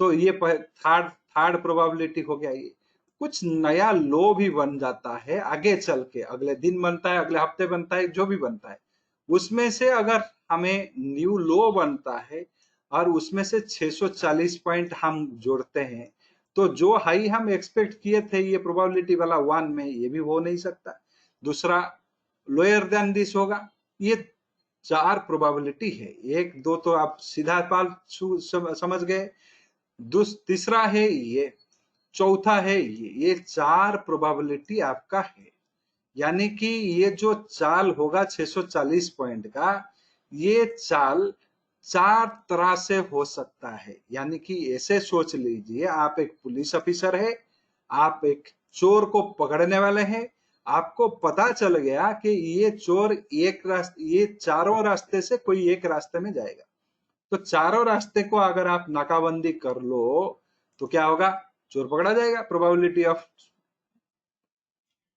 S1: तो ये थर्ड थर्ड प्रोबेबिलिटी हो गया। ये कुछ नया लो भी बन जाता है आगे चल के, अगले दिन बनता है, अगले हफ्ते बनता है, जो भी बनता है, उसमें से अगर हमें न्यू लो बनता है और उसमें से 640 पॉइंट हम जोड़ते हैं, तो जो हाई हम एक्सपेक्ट किए थे ये प्रोबेबिलिटी वाला 1 में, ये भी हो नहीं सकता। दूसरा लोअर देन दिस होगा। ये 4 प्रोबेबिलिटी है, एक दो तो आप सीधा पाल समझ गए, तीसरा है ये, चौथा है ये 4 प्रोबेबिलिटी आपका है। यानी कि ये जो चाल होगा 640 पॉइंट का, ये चाल 4 तरह से हो सकता है। यानी कि ऐसे सोच लीजिए, आप एक पुलिस ऑफिसर है, आप एक चोर को पकड़ने वाले हैं, आपको पता चल गया कि ये चोर ये चारों रास्ते से कोई एक रास्ते में जाएगा, तो चारों रास्ते को अगर आप नाकाबंदी कर लो तो क्या होगा, चोर पकड़ा जाएगा। प्रोबेबिलिटी ऑफ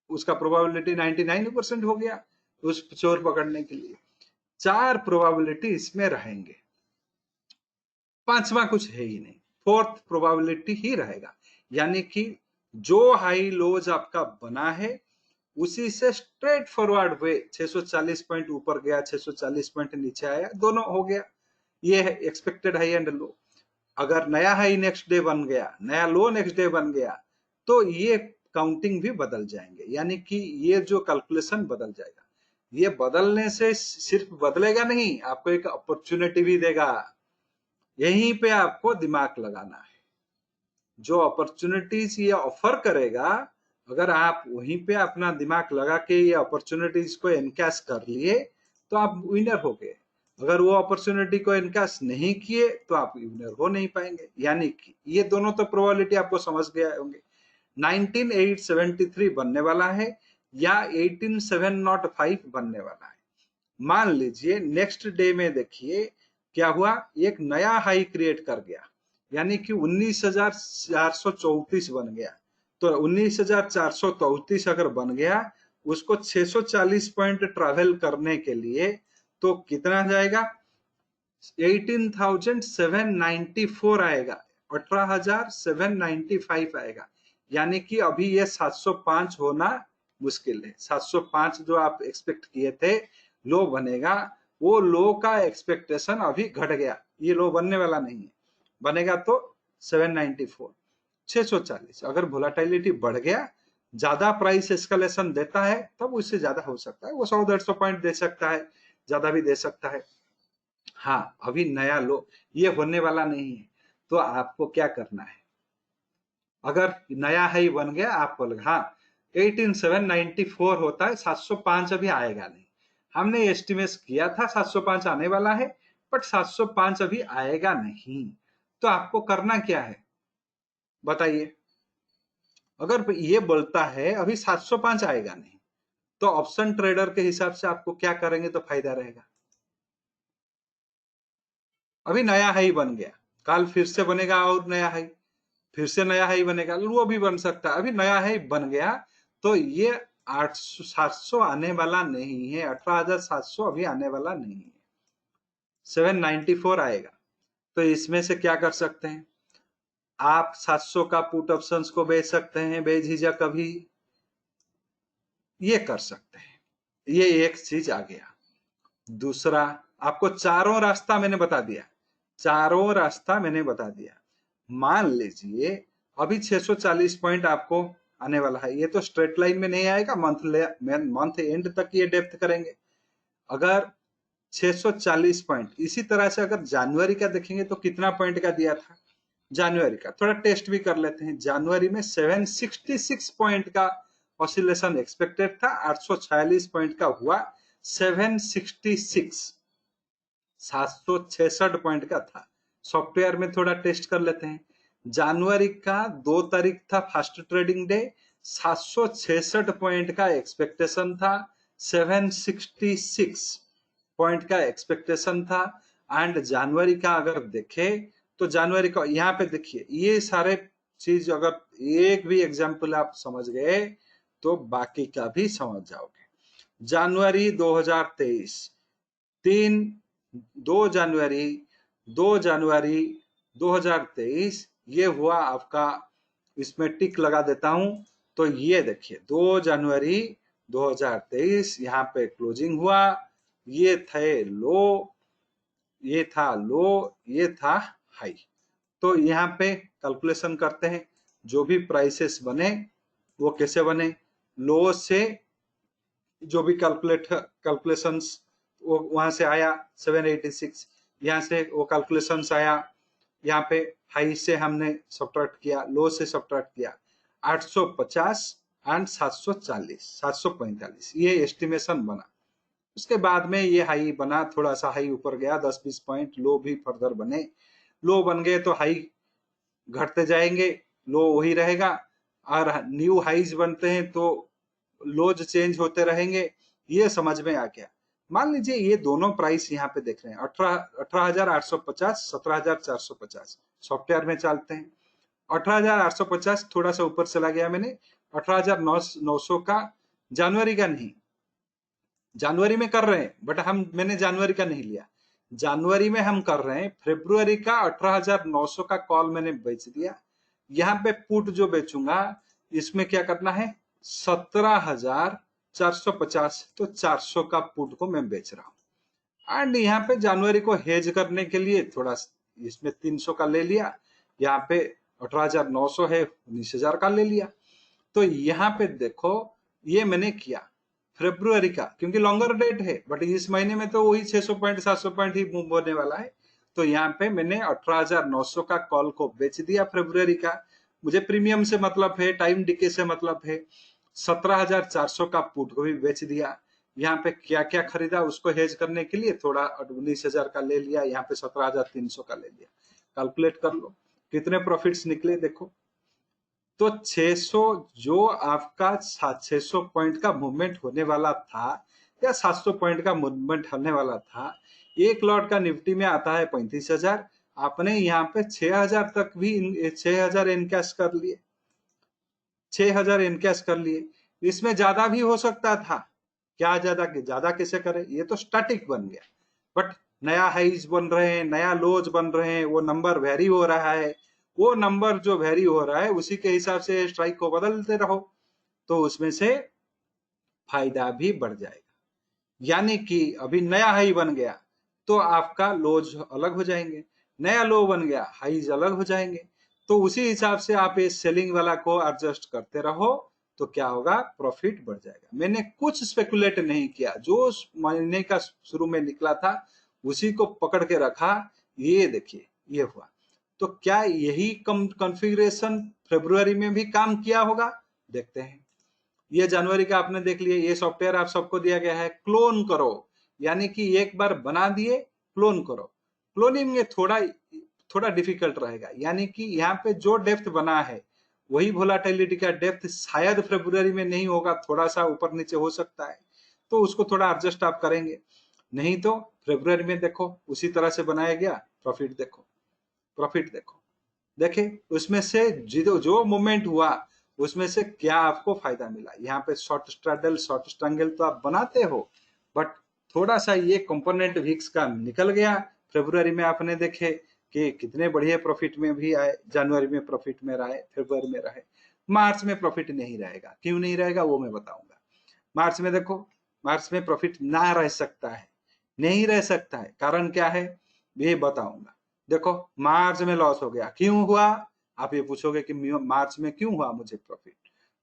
S1: उसका प्रोबेबिलिटी 99% हो गया उस चोर पकड़ने के लिए। 4 प्रोबेबिलिटी इसमें रहेंगे, पांचवा कुछ है ही नहीं, फोर्थ प्रोबेबिलिटी ही रहेगा। यानी कि जो हाई लोज आपका बना है उसी से स्ट्रेट फॉरवर्ड वे 640 पॉइंट ऊपर गया, 640 पॉइंट नीचे आया, दोनों हो गया। ये है एक्सपेक्टेड हाई एंड लो। अगर नया हाई नेक्स्ट डे बन गया, नया लो नेक्स्ट डे बन गया, तो ये काउंटिंग भी बदल जाएंगे। यानी कि ये जो कैलकुलेशन बदल जाएगा। ये बदलने से सिर्फ बदलेगा नहीं, आपको एक अपॉर्चुनिटी भी देगा। यहीं पे आपको दिमाग लगाना है। जो अपॉर्चुनिटीज ये ऑफर करेगा, अगर आप वहीं पे अपना दिमाग लगा के ये अपॉर्चुनिटीज को एनकैश कर लिए तो आप विनर हो गए। अगर वो अपॉर्चुनिटी को एनकैश नहीं किए तो आप विनर हो नहीं पाएंगे। यानी कि ये दोनों तो प्रोबेबिलिटी आपको समझ गए होंगे। 19873 बनने वाला है या 18705 बनने वाला है। मान लीजिए नेक्स्ट डे में देखिए क्या हुआ, एक नया हाई क्रिएट कर गया, यानी कि 19,434 बन गया। तो 19,434 अगर बन गया, उसको 640 पॉइंट ट्रैवल करने के लिए तो कितना जाएगा, 18,794 आएगा, 18,795 आएगा। यानी कि अभी ये 705 होना मुश्किल है। 705 जो आप एक्सपेक्ट किए थे लो बनेगा, वो लो का एक्सपेक्टेशन अभी घट गया, ये लो बनने वाला नहीं है। बनेगा तो 794, 640। अगर वोलेटिलिटी बढ़ गया, ज्यादा प्राइस एस्केलेशन देता है, तब उससे ज्यादा हो सकता है, वो 100-150 पॉइंट दे सकता है, ज्यादा भी दे सकता है। हाँ, अभी नया लो ये होने वाला नहीं है। तो आपको क्या करना है, अगर नया हाई बन गया, आप बोल हाँ 18794 होता है, 705 अभी आएगा नहीं। हमने एस्टिमेट किया था 705 आने वाला है, बट 705 अभी आएगा नहीं। तो आपको करना क्या है बताइए। अगर ये बोलता है अभी 705 आएगा नहीं, तो ऑप्शन ट्रेडर के हिसाब से आपको क्या करेंगे तो फायदा रहेगा। अभी नया हाई बन गया, कल फिर से बनेगा और नया हाई, फिर से नया हाई बनेगा, वो भी बन सकता है। अभी नया हाई बन गया तो ये 800-700 आने वाला नहीं है, 18,700 अभी आने वाला नहीं है, 794 आएगा। तो इसमें से क्या कर सकते हैं, आप 700 का पुट ऑप्शंस को बेच सकते हैं बेझिझक, अभी ये कर सकते हैं। ये एक चीज आ गया। दूसरा, आपको चारों रास्ता मैंने बता दिया, चारों रास्ता मैंने बता दिया। मान लीजिए अभी 640 पॉइंट आपको आने वाला है, ये तो स्ट्रेट लाइन में नहीं आएगा, मंथ एंड तक ये डेप्थ करेंगे। अगर 640 पॉइंट, इसी तरह से अगर जनवरी का देखेंगे तो कितना पॉइंट का दिया था, जनवरी का थोड़ा टेस्ट भी कर लेते हैं। जनवरी में 766 पॉइंट का ऑसिलेशन एक्सपेक्टेड था, 846 पॉइंट का हुआ 766, 766 पॉइंट का था। सॉफ्टवेयर में थोड़ा टेस्ट कर लेते हैं। जनवरी का 2 तारीख था फर्स्ट ट्रेडिंग डे, 766 पॉइंट का एक्सपेक्टेशन था, 766 पॉइंट का एक्सपेक्टेशन था। एंड जनवरी का अगर देखे तो जनवरी का यहाँ पे देखिए, ये सारे चीज अगर एक भी एग्जाम्पल आप समझ गए तो बाकी का भी समझ जाओगे। जनवरी 2023, 2 जनवरी 2023 ये हुआ आपका, इसमें टिक लगा देता हूं। तो ये देखिए 2 जनवरी 2023 यहाँ पे क्लोजिंग हुआ, ये थे लो, ये था लो, ये था हाई। तो यहाँ पे कैलकुलेशन करते हैं, जो भी प्राइसेस बने वो कैसे बने, लो से जो भी कैलकुलेशंस वो वहां से आया 786, यहाँ से वो कैलकुलेशन आया, यहाँ पे हाई से हमने सब्ट्रैक्ट किया, लो से सब्ट्रैक्ट किया, 850 एंड 740 745 ये एस्टिमेशन बना। उसके बाद में ये हाई बना, थोड़ा सा हाई ऊपर गया 10-20 पॉइंट, लो भी फर्दर बने, लो बन गए तो हाई घटते जाएंगे, लो वही रहेगा, और न्यू हाईज बनते हैं तो लोज चेंज होते रहेंगे। ये समझ में आ गया। मान लीजिए ये दोनों प्राइस यहाँ पे देख रहे हैं 18,850 17,450, सॉफ्टवेयर में चलते हैं। 18,850 थोड़ा सा ऊपर चला गया, मैंने 18,900 का जनवरी का नहीं, जनवरी में कर रहे हैं बट मैंने जनवरी का नहीं लिया, जनवरी में हम कर रहे हैं फरवरी का 18,900 का कॉल मैंने बेच दिया। यहाँ पे पुट जो बेचूंगा इसमें क्या करना है 17,450, तो 400 का पुट को मैं बेच रहा हूँ। एंड यहाँ पे जनवरी को हेज करने के लिए थोड़ा इसमें 300 का ले लिया, यहाँ पे 18,900 है 19,000 का ले लिया। तो यहाँ पे देखो ये मैंने किया फरवरी का, क्योंकि लॉन्गर डेट है, बट इस महीने में तो वही 600 पॉइंट 700 पॉइंट ही मूव होने वाला है। तो यहाँ पे मैंने 18,900 का कॉल को बेच दिया फरवरी का, मुझे प्रीमियम से मतलब है, टाइम डिके से मतलब है। 17,400 का पुट को भी बेच दिया। यहाँ पे क्या क्या खरीदा उसको हेज करने के लिए थोड़ा 19,000 का ले लिया, यहाँ पे 17,300 का ले लिया। कैलकुलेट कर लो कितने प्रॉफिट्स निकले देखो। तो 600 जो आपका 600 पॉइंट का मूवमेंट होने वाला था या 700 पॉइंट का मूवमेंट होने वाला था, एक लॉट का निफ्टी में आता है 35,000, आपने यहाँ पे 6,000 तक भी 6,000 इनकैश कर लिए, 6,000 इनकैश कर लिए। इसमें ज्यादा भी हो सकता था, क्या ज्यादा कैसे करे, ये तो स्टैटिक बन गया। बट नया हाइज बन रहे हैं, नया लोज बन रहे हैं, वो नंबर वेरी हो रहा है, वो नंबर जो वेरी हो रहा है उसी के हिसाब से स्ट्राइक को बदलते रहो, तो उसमें से फायदा भी बढ़ जाएगा। यानी कि अभी नया हाई बन गया तो आपका लोज अलग हो जाएंगे, नया लो बन गया हाईज अलग हो जाएंगे, तो उसी हिसाब से आप इस सेलिंग वाला को एडजस्ट करते रहो, तो क्या होगा प्रॉफिट बढ़ जाएगा। मैंने कुछ स्पेकुलेट नहीं किया, जो महीने का शुरू में निकला था उसी को पकड़ के रखा। ये देखिए ये हुआ, तो क्या यही कॉन्फ़िगरेशन फरवरी में भी काम किया होगा, देखते हैं। ये जनवरी का आपने देख लिया, ये सॉफ्टवेयर आप सबको दिया गया है, क्लोन करो, यानी कि एक बार बना दिए क्लोन करो। क्लोनिंग में थोड़ा डिफिकल्ट रहेगा, यानी कि यहाँ पे जो डेप्थ बना है वही वोलेटिलिटी का डेप्थ शायद फरवरी में नहीं होगा, थोड़ा सा ऊपर नीचे हो सकता है, तो उसको थोड़ा एडजस्ट आप करेंगे। नहीं तो फरवरी में देखो उसी तरह से बनाया गया, प्रॉफिट देखो, प्रॉफिट देखो, देखे उसमें से जो मूवमेंट हुआ उसमें से क्या आपको फायदा मिला। यहाँ पे शॉर्ट स्ट्रैडल शॉर्ट स्ट्रैंगल तो आप बनाते हो, बट थोड़ा सा ये कंपोनेंट विक्स का निकल गया। फरवरी में आपने देखे कि कितने बढ़िया प्रॉफिट में भी आए, जनवरी में प्रॉफिट में रहे, फरवरी में रहे, मार्च में प्रॉफिट नहीं रहेगा। क्यों नहीं रहेगा वो मैं बताऊंगा। मार्च में देखो, मार्च में प्रॉफिट ना रह सकता है, नहीं रह सकता है, कारण क्या है ये बताऊंगा। देखो मार्च में लॉस हो गया, क्यों हुआ आप ये पूछोगे कि मार्च में क्यों हुआ मुझे प्रॉफिट,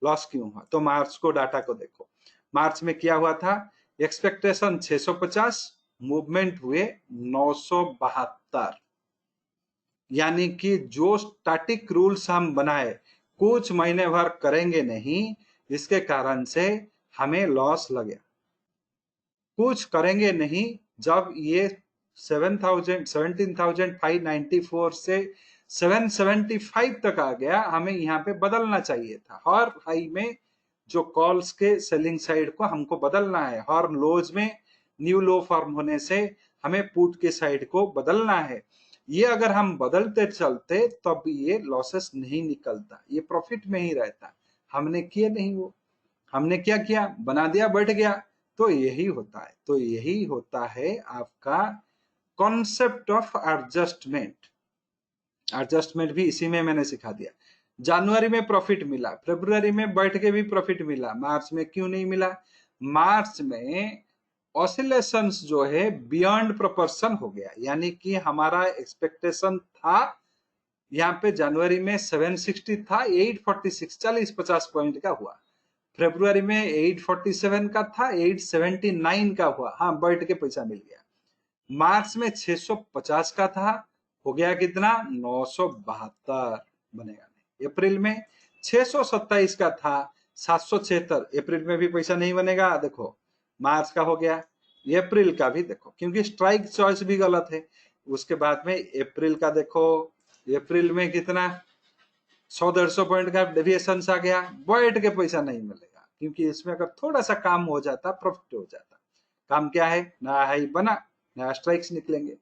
S1: लॉस क्यों हुआ, तो मार्च को डाटा को देखो। मार्च में क्या हुआ था, एक्सपेक्टेशन 650, मूवमेंट हुए 972, यानी कि जो स्टैटिक रूल्स हम बनाए कुछ महीने भर करेंगे नहीं, इसके कारण से हमें लॉस लगे। कुछ करेंगे नहीं, जब ये 17,594 से 775 तक आ गया, हमें यहाँ पे बदलना चाहिए था। हर हाई में जो कॉल्स के सेलिंग साइड को हमको बदलना है, हर लोज में न्यू लो फॉर्म होने से हमें पुट के साइड को बदलना है। ये अगर हम बदलते चलते तब ये लॉसेस नहीं निकलता, ये प्रॉफिट में ही रहता। हमने किए नहीं, वो हमने क्या किया, बना दिया बैठ गया। तो यही होता है, तो यही होता है आपका कॉन्सेप्ट ऑफ एडजस्टमेंट। एडजस्टमेंट भी इसी में मैंने सिखा दिया। जनवरी में प्रॉफिट मिला, फरवरी में बैठ के भी प्रॉफिट मिला, मार्च में क्यों नहीं मिला। मार्च में ऑसिलेशंस जो है बियॉन्ड प्रोपोर्शन हो गया, यानी कि हमारा एक्सपेक्टेशन था यहाँ पे जनवरी में 760 था, 846 40-50 पॉइंट का हुआ। फरवरी में 847 का था, 879 का हुआ, हाँ बैठ के पैसा मिल गया। मार्च में 650 का था, हो गया कितना, 972, बनेगा नहीं। अप्रैल में 627 का था, 776, अप्रैल में भी पैसा नहीं बनेगा। देखो मार्च का हो गया, अप्रैल का भी देखो, क्योंकि स्ट्राइक चॉइस भी गलत है। उसके बाद में अप्रैल का देखो, अप्रैल में कितना, 100-150 पॉइंट का डेविएशन आ गया, बैठ के पैसा नहीं मिलेगा, क्योंकि इसमें अगर थोड़ा सा काम हो जाता, प्रॉफिट हो जाता। काम क्या है, नया हाई बना, नया स्ट्राइक्स निकलेंगे,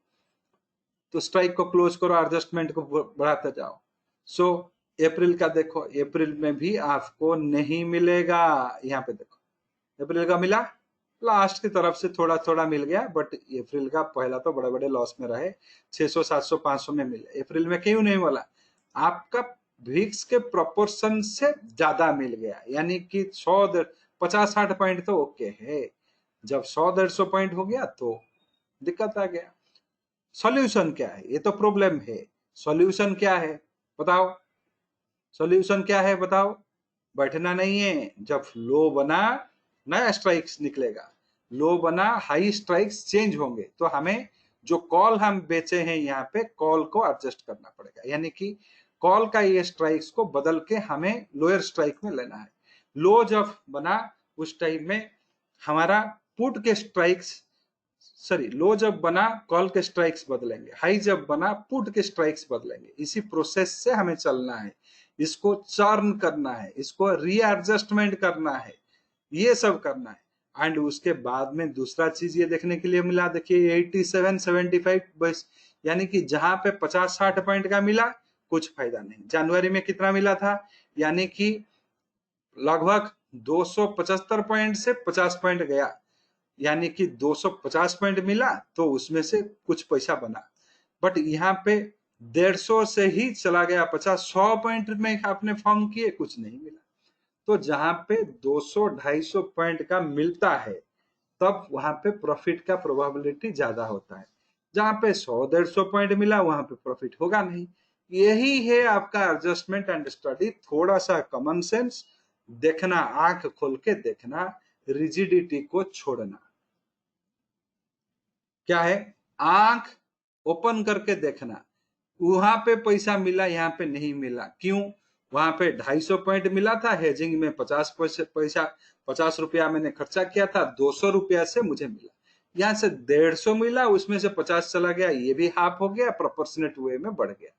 S1: तो स्ट्राइक को क्लोज करो, एडजस्टमेंट को बढ़ाते जाओ। सो अप्रैल का देखो, अप्रैल में भी आपको नहीं मिलेगा। यहाँ पे देखो अप्रैल का मिला, लास्ट की तरफ से थोड़ा थोड़ा मिल गया, बट अप्रैल का पहला तो बड़े बड़े लॉस में रहे, 600 700 500 में मिले। अप्रैल में क्यों नहीं मिला, आपका विक्स के प्रोपोर्शन से ज्यादा मिल गया, यानी कि 100 50-60 पॉइंट तो ओके है, जब 100-150 पॉइंट हो गया तो दिक्कत आ गया। सॉल्यूशन क्या है, ये तो प्रॉब्लम है। सॉल्यूशन क्या है बताओ, सॉल्यूशन क्या है बताओ, बैठना नहीं है। जब लो बना नया स्ट्राइक्स निकलेगा, लो बना हाई स्ट्राइक्स चेंज होंगे, तो हमें जो कॉल हम बेचे हैं यहाँ पे, कॉल को एडजस्ट करना पड़ेगा, यानी कि कॉल का ये स्ट्राइक्स को बदल के हमें लोअर स्ट्राइक में लेना है। लो जब बना उस टाइम में हमारा पुट के स्ट्राइक्स, सॉरी लो जब बना कॉल के स्ट्राइक्स बदलेंगे, हाई जब बना पुट के स्ट्राइक्स बदलेंगे। इसी प्रोसेस से हमें चलना है, इसको चर्न करना है, इसको रीएडजस्टमेंट करना है, ये सब करना है। एंड उसके बाद में दूसरा चीज ये देखने के लिए मिला, देखिए 87-75 बस, यानी कि जहां पे 50-60 पॉइंट का मिला कुछ फायदा नहीं। जनवरी में कितना मिला था, यानी कि लगभग 275 पॉइंट से 50 पॉइंट गया, यानी कि 250 पॉइंट मिला, तो उसमें से कुछ पैसा बना। बट यहाँ पे 150 से ही चला गया 50-100 पॉइंट में आपने फॉर्म किए, कुछ नहीं मिला। तो जहां पे 200-250 पॉइंट का मिलता है, तब वहां पे प्रॉफिट का प्रोबेबिलिटी ज्यादा होता है। जहां पे 100-150 पॉइंट मिला, वहां पे प्रॉफिट होगा नहीं। यही है आपका एडजस्टमेंट एंड स्टडी, थोड़ा सा कॉमन सेंस देखना, आंख खोल के देखना, रिजिडिटी को छोड़ना। क्या है, आंख ओपन करके देखना। वहां पे पैसा मिला, यहाँ पे नहीं मिला, क्यों, वहां पे 250 पॉइंट मिला था, हेजिंग में 50 पैसा 50 रुपया मैंने खर्चा किया था, 200 रुपया से मुझे मिला। यहाँ से 150 मिला, उसमें से 50 चला गया, ये भी हाफ हो गया, प्रोपोर्शनेट वे में बढ़ गया।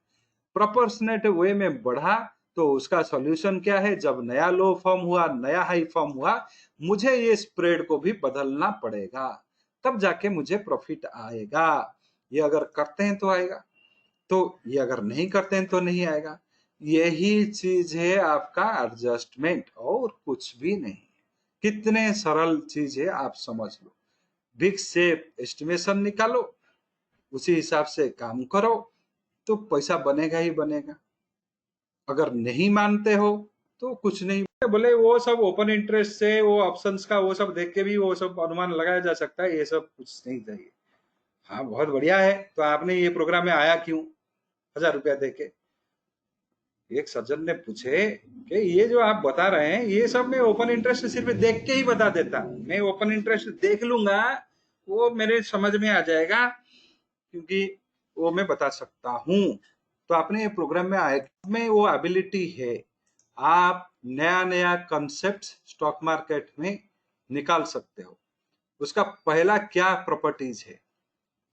S1: प्रोपोर्शनेट वे में बढ़ा तो उसका सॉल्यूशन क्या है, जब नया लो फॉर्म हुआ, नया हाई फॉर्म हुआ, मुझे ये स्प्रेड को भी बदलना पड़ेगा, तब जाके मुझे प्रॉफिट आएगा। ये अगर करते हैं तो आएगा, तो ये अगर नहीं करते हैं तो नहीं आएगा। यही चीज है आपका एडजस्टमेंट, और कुछ भी नहीं। कितने सरल चीज है, आप समझ लो। बिग से एस्टिमेशन निकालो, उसी हिसाब से काम करो, तो पैसा बनेगा ही बनेगा। अगर नहीं मानते हो तो कुछ नहीं, बोले वो सब ओपन इंटरेस्ट से, वो ऑप्शंस का वो सब देख के भी वो सब अनुमान लगाया जा सकता है, ये सब कुछ नहीं चाहिए। हाँ बहुत बढ़िया है, तो आपने ये प्रोग्राम में आया क्यों 1000 रुपया देके। एक सज्जन ने पूछे कि ये जो आप बता रहे हैं, ये सब मैं ओपन इंटरेस्ट सिर्फ देख के ही बता देता, मैं ओपन इंटरेस्ट देख लूंगा, वो मेरे समझ में आ जाएगा, क्योंकि वो मैं बता सकता हूँ। तो आपने ये प्रोग्राम में आए में वो एबिलिटी है, आप नया नया कंसेप्ट स्टॉक मार्केट में निकाल सकते हो। उसका पहला क्या प्रॉपर्टीज है,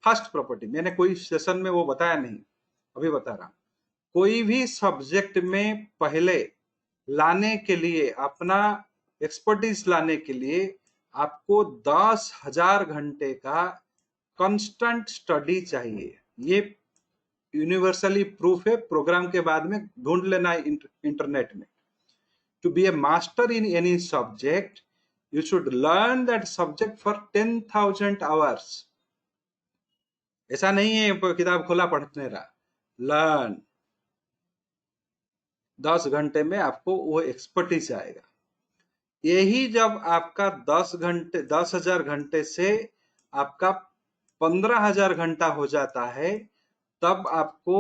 S1: फर्स्ट प्रॉपर्टी, मैंने कोई सेशन में वो बताया नहीं, अभी बता रहा हूं। कोई भी सब्जेक्ट में पहले लाने के लिए, अपना एक्सपर्टीज लाने के लिए, आपको 10,000 घंटे का कांस्टेंट स्टडी चाहिए। ये यूनिवर्सली प्रूफ है, प्रोग्राम के बाद में ढूंढ लेना इंटरनेट में। To be a master in any subject, you should learn that subject for 10,000 hours। ऐसा नहीं है किताब खोला पढ़ने रहा, लर्न 10 घंटे में आपको वो एक्सपर्टीज आएगा। यही जब आपका 10,000 घंटे से आपका 15,000 घंटा हो जाता है, तब आपको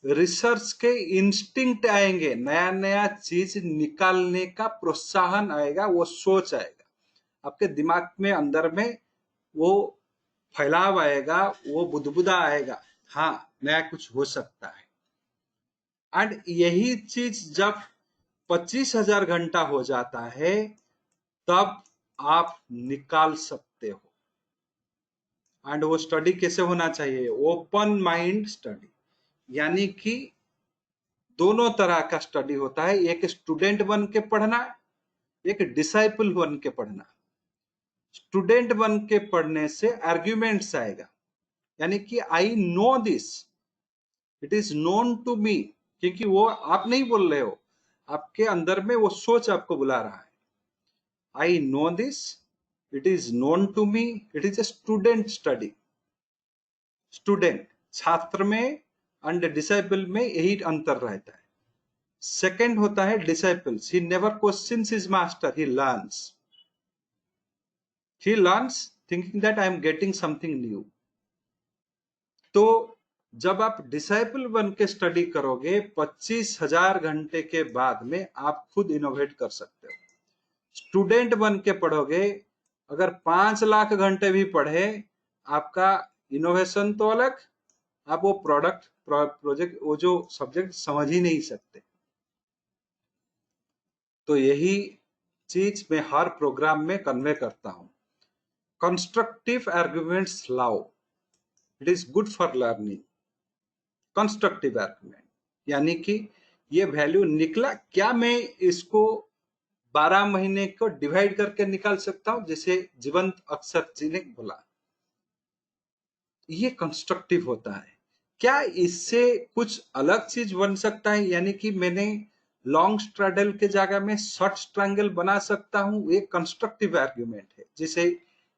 S1: रिसर्च के इंस्टिंक्ट आएंगे, नया नया चीज निकालने का प्रोत्साहन आएगा, वो सोच आएगा आपके दिमाग में, अंदर में वो फैलाव आएगा, वो बुदबुदा आएगा, हाँ नया कुछ हो सकता है। एंड यही चीज जब 25,000 घंटा हो जाता है तब आप निकाल सकते हो। एंड वो स्टडी कैसे होना चाहिए? ओपन माइंड स्टडी, यानी कि दोनों तरह का स्टडी होता है, एक स्टूडेंट बन के पढ़ना, एक डिसाइपल बन के पढ़ना। स्टूडेंट बन के पढ़ने से आर्ग्यूमेंट्स आएगा, यानी कि I know this, it is known to me, क्योंकि वो आप नहीं बोल रहे हो, आपके अंदर में वो सोच आपको बुला रहा है। I know this, it is known to me, it is a student study. Student छात्र में एंड डिसाइपल में यही अंतर रहता है। सेकंड होता है disciples, he never questions his master, he learns. He learns thinking that I am getting something new. तो जब आप डिसाइपल बन के स्टडी करोगे 25,000 घंटे के बाद में आप खुद इनोवेट कर सकते हो। स्टूडेंट बन के पढ़ोगे, अगर 5 लाख घंटे भी पढ़े, आपका इनोवेशन तो अलग, आप वो प्रोजेक्ट वो जो सब्जेक्ट समझ ही नहीं सकते। तो यही चीज मैं हर प्रोग्राम में कन्वे करता हूं। कंस्ट्रक्टिव आर्ग्यूमेंट्स लाओ, it is good for learning. Constructive argument यानी कि ये वैल्यू निकला क्या, मैं इसको 12 महीने को डिवाइड करके निकाल सकता हूं, जैसे जीवंत अक्षर जी ने बोला, ये कंस्ट्रक्टिव होता है। क्या इससे कुछ अलग चीज बन सकता है, यानी कि मैंने लॉन्ग स्ट्रैडल के जगह में शॉर्ट स्ट्रैंगल बना सकता हूं, ये कंस्ट्रक्टिव आर्ग्यूमेंट है। जिसे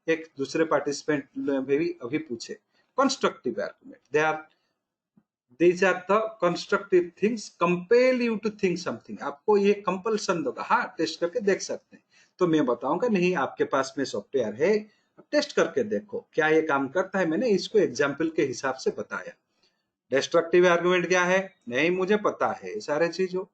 S1: एक दूसरे पार्टिसिपेंट ने भी अभी पूछे, constructive argument, they are these are the constructive things, compel you to think something। आपको ये कंपल्सन होगा, हाँ टेस्ट करके देख सकते हैं। तो मैं बताऊंगा नहीं, आपके पास में सॉफ्टवेयर है, टेस्ट करके देखो क्या ये काम करता है। मैंने इसको एग्जाम्पल के हिसाब से बताया। डिस्ट्रक्टिव आर्गुमेंट क्या है? नहीं मुझे पता है सारे चीजों,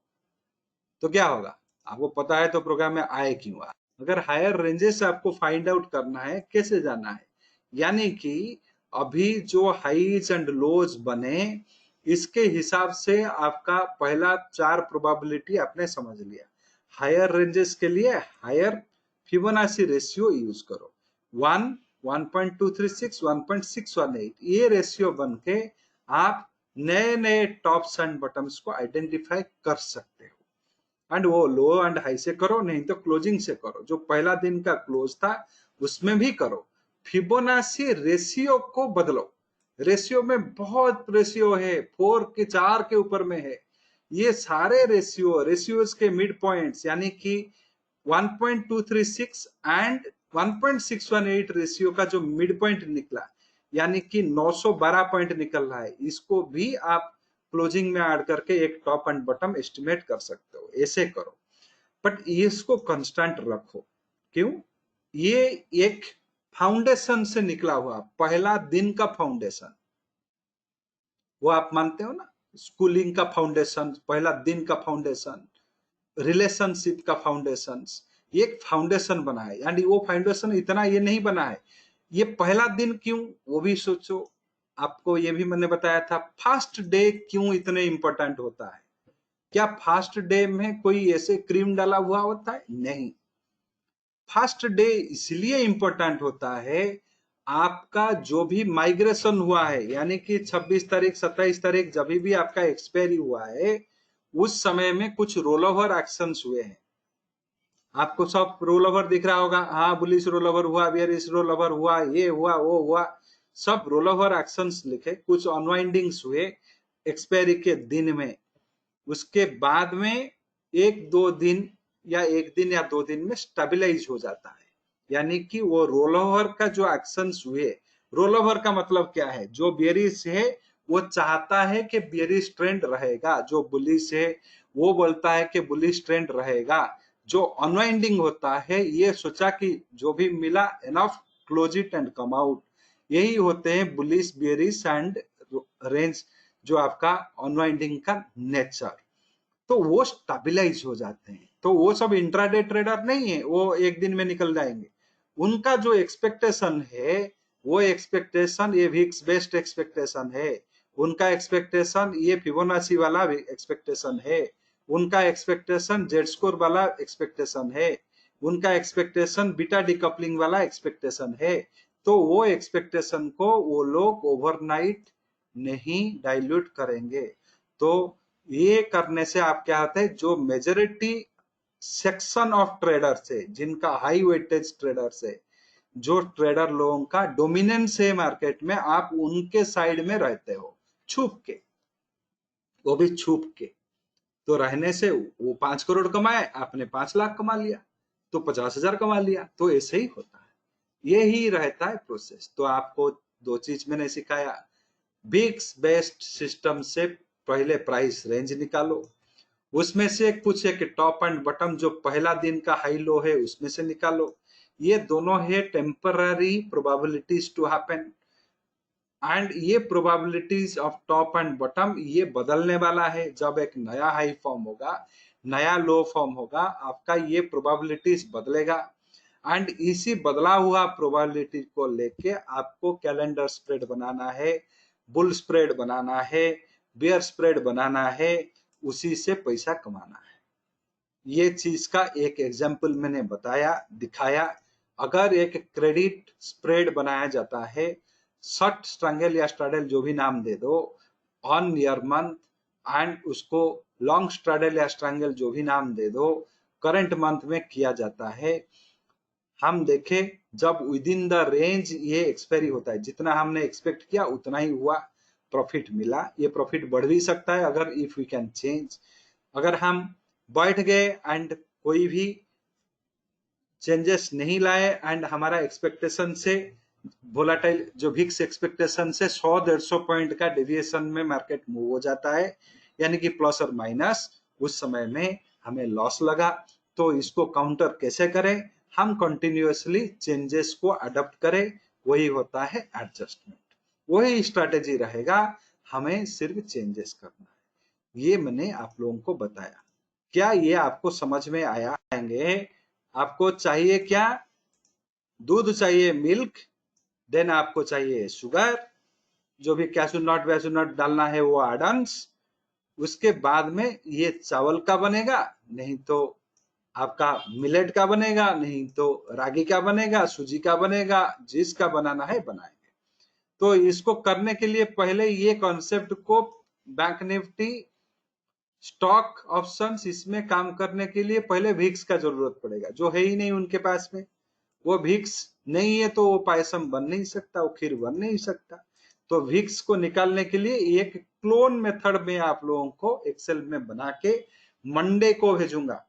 S1: तो क्या होगा? आपको पता है तो प्रोग्राम में आए क्यों आ? अगर हायर रेंजेस आपको फाइंड आउट करना है, कैसे जाना है, यानी कि अभी जो हाईज एंड लोज बने, इसके हिसाब से आपका पहला 4 प्रोबेबिलिटी आपने समझ लिया। हायर रेंजेस के लिए हायर फिबोनाची रेशियो यूज करो, 1, 1.236, 1.618, ये रेशियो बन के आप नए नए टॉप्स एंड बॉटम्स को आइडेंटिफाई कर सकते हो। एंड वो लो एंड हाई से करो, नहीं तो क्लोजिंग से करो। जो पहला दिन का क्लोज था उसमें भी करो। फिबोनाची रेशियो को बदलो। रेशियो में बहुत रेशियो है, 4 के ऊपर में है। ये सारे रेशियोज के मिड पॉइंट्स, यानी कि 1.236 एंड 1.618 रेशियो का जो मिड पॉइंट निकला, यानी कि 912 पॉइंट निकल रहा है, इसको भी आप क्लोजिंग में ऐड करके एक टॉप एंड बॉटम एस्टिमेट कर सकते हो। ऐसे करो, बट इसको कांस्टेंट रखो। क्यों? ये एक फाउंडेशन से निकला हुआ पहला दिन का फाउंडेशन, वो आप मानते हो ना, स्कूलिंग का फाउंडेशन, पहला दिन का फाउंडेशन, रिलेशनशिप का फाउंडेशन, ये एक फाउंडेशन बना है। यानी वो फाउंडेशन इतना ये नहीं बना है, ये पहला दिन क्यों, वो भी सोचो। आपको ये भी मैंने बताया था, फर्स्ट डे क्यों इतने इंपॉर्टेंट होता है। क्या फर्स्ट डे में कोई ऐसे क्रीम डाला हुआ होता है? नहीं। फर्स्ट डे इसलिए इंपॉर्टेंट होता है, आपका जो भी माइग्रेशन हुआ है, यानी कि 26 तारीख 27 तारीख जब भी आपका एक्सपायरी हुआ है, उस समय में कुछ रोल ओवर एक्शंस हुए हैं। आपको सब रोल ओवर दिख रहा होगा, हाँ बुलिश रोल ओवर हुआ, बेयरिश रोल ओवर हुआ, ये हुआ वो हुआ, सब रोल ओवर एक्शंस लिखे। कुछ अनवाइंडिंग्स हुए एक्सपायरी के दिन में, उसके बाद में 1-2 दिन या 1 दिन या 2 दिन में स्टेबलाइज हो जाता है। यानी कि वो रोल ओवर का जो एक्शंस हुए, रोल ओवर का मतलब क्या है, जो बेयरिश है वो चाहता है कि बेयरिश ट्रेंड रहेगा, जो बुलिश है वो बोलता है कि बुलिश ट्रेंड रहेगा। जो अनवाइंडिंग होता है, ये सोचा कि जो भी मिला enough, close it and come out. यही होते हैं बुलिश, बेयरिश एंड रेंज जो आपका अनवाइंडिंग का नेचर, तो वो स्टेबलाइज हो जाते हैं। तो वो सब इंट्राडे ट्रेडर नहीं है, वो एक दिन में निकल जाएंगे। उनका जो एक्सपेक्टेशन है, वो एक्सपेक्टेशन ये विक्स बेस्ड एक्सपेक्टेशन है, उनका एक्सपेक्टेशन ये फिबोनाची वाला एक्सपेक्टेशन है, उनका एक्सपेक्टेशन जेड स्कोर वाला एक्सपेक्टेशन है, उनका एक्सपेक्टेशन बीटा डिकपलिंग वाला एक्सपेक्टेशन है। तो वो एक्सपेक्टेशन को वो लोग ओवरनाइट नहीं डाइल्यूट करेंगे। तो ये करने से आप क्या होता है, जो मेजोरिटी सेक्शन ऑफ ट्रेडर्स है, जिनका हाई वेटेज ट्रेडर्स है, जो ट्रेडर लोगों का डोमिनेंस है मार्केट में, आप उनके साइड में रहते हो छुप के, वो भी छुप के। तो रहने से वो 5 करोड़ कमाए, आपने 5 लाख कमा लिया, तो 50,000 कमा लिया। तो ऐसे ही होता है, यही रहता है प्रोसेस। तो आपको दो चीज मैंने सिखाया, बिग्स बेस्ड सिस्टम से पहले प्राइस रेंज निकालो, उसमें से कुछ एक टॉप एंड बॉटम जो पहला दिन का हाई लो है उसमें से निकालो। ये दोनों है temporary probabilities to happen, and ये probabilities of top and bottom ये बदलने वाला है। जब एक नया हाई फॉर्म होगा, नया लो फॉर्म होगा, आपका ये प्रोबेबिलिटीज बदलेगा। एंड इसी बदला हुआ प्रोबेबिलिटी को लेके आपको कैलेंडर स्प्रेड बनाना है, बुल स्प्रेड बनाना है, बियर स्प्रेड बनाना है, उसी से पैसा कमाना है। ये चीज का एक एग्जाम्पल मैंने बताया, दिखाया। अगर एक क्रेडिट स्प्रेड बनाया जाता है, शॉर्ट स्ट्रैंगल या स्ट्रैडल जो भी नाम दे दो, ऑन ईयर मंथ, एंड उसको लॉन्ग स्ट्रैडल या स्ट्रैंगल जो भी नाम दे दो, करंट मंथ में किया जाता है। हम देखें जब विद इन द रेंज ये एक्सपायरी होता है, जितना हमने एक्सपेक्ट किया उतना ही हुआ, प्रॉफिट मिला। ये प्रॉफिट बढ़ भी सकता है अगर इफ वी कैन चेंज। अगर हम बैठ गए एंड कोई भी चेंजेस नहीं लाए एंड हमारा एक्सपेक्टेशन से वोलाटाइल जो विक्स एक्सपेक्टेशन से 100-150 पॉइंट का डेविएशन में मार्केट मूव हो जाता है, यानी कि प्लस और माइनस, उस समय में हमें लॉस लगा। तो इसको काउंटर कैसे करें, हम कंटिन्यूअसली चेंजेस को अडॉप्ट करें, वही होता है एडजस्टमेंट, वही स्ट्रैटेजी रहेगा, हमें सिर्फ चेंजेस करना है। ये मैंने आप लोगों को बताया। क्या ये आपको समझ में आएंगे? आपको चाहिए क्या? दूध चाहिए, मिल्क, देन आपको चाहिए शुगर, जो भी कैशू नट वैशू नट डालना है वो एडन्स। उसके बाद में ये चावल का बनेगा, नहीं तो आपका मिलेट का बनेगा, नहीं तो रागी का बनेगा, सूजी का बनेगा, जिसका बनाना है बनाएंगे। तो इसको करने के लिए पहले ये कॉन्सेप्ट को, बैंक निफ्टी स्टॉक ऑप्शंस, इसमें काम करने के लिए पहले विक्स का जरूरत पड़ेगा, जो है ही नहीं उनके पास में। वो विक्स नहीं है तो वो पायसम बन नहीं सकता, वो खीर बन नहीं सकता। तो विक्स को निकालने के लिए एक क्लोन मेथड में आप लोगों को एक्सेल में बना के मंडे को भेजूंगा।